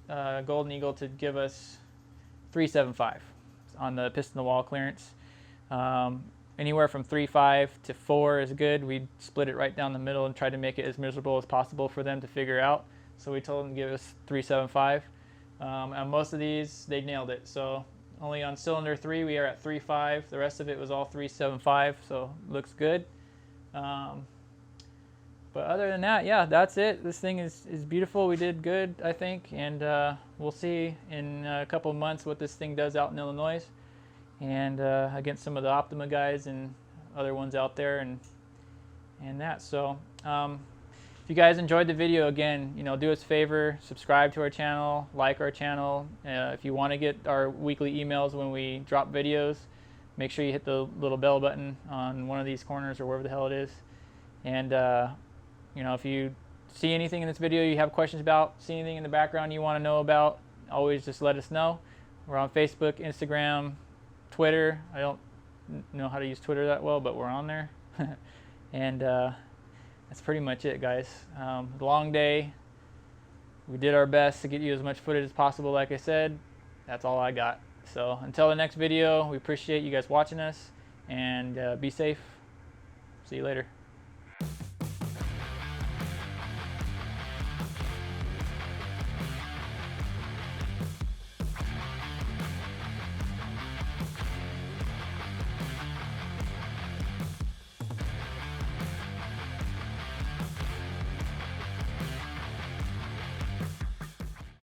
Speaker 1: Golden Eagle to give us 375 on the piston to wall clearance. Anywhere from 3.5 to 4 is good. We split it right down the middle and tried to make it as miserable as possible for them to figure out. So we told them to give us 3.75. And most of these, they nailed it. So only on cylinder 3 we are at 3.5. The rest of it was all 3.75, so looks good. But other than that, yeah, that's it. This thing is beautiful. We did good, I think, and we'll see in a couple of months what this thing does out in Illinois, and against some of the Optima guys and other ones out there, and that. So if you guys enjoyed the video, again, you know, do us a favor, subscribe to our channel, like our channel. If you want to get our weekly emails when we drop videos, make sure you hit the little bell button on one of these corners or wherever the hell it is. And you know, if you see anything in this video you have questions about, see anything in the background you want to know about, always just let us know. We're on Facebook, Instagram, Twitter. I don't know how to use Twitter that well, but we're on there. And that's pretty much it, guys. Long day. We did our best to get you as much footage as possible, like I said. That's all I got. So until the next video, we appreciate you guys watching us, and be safe. See you later.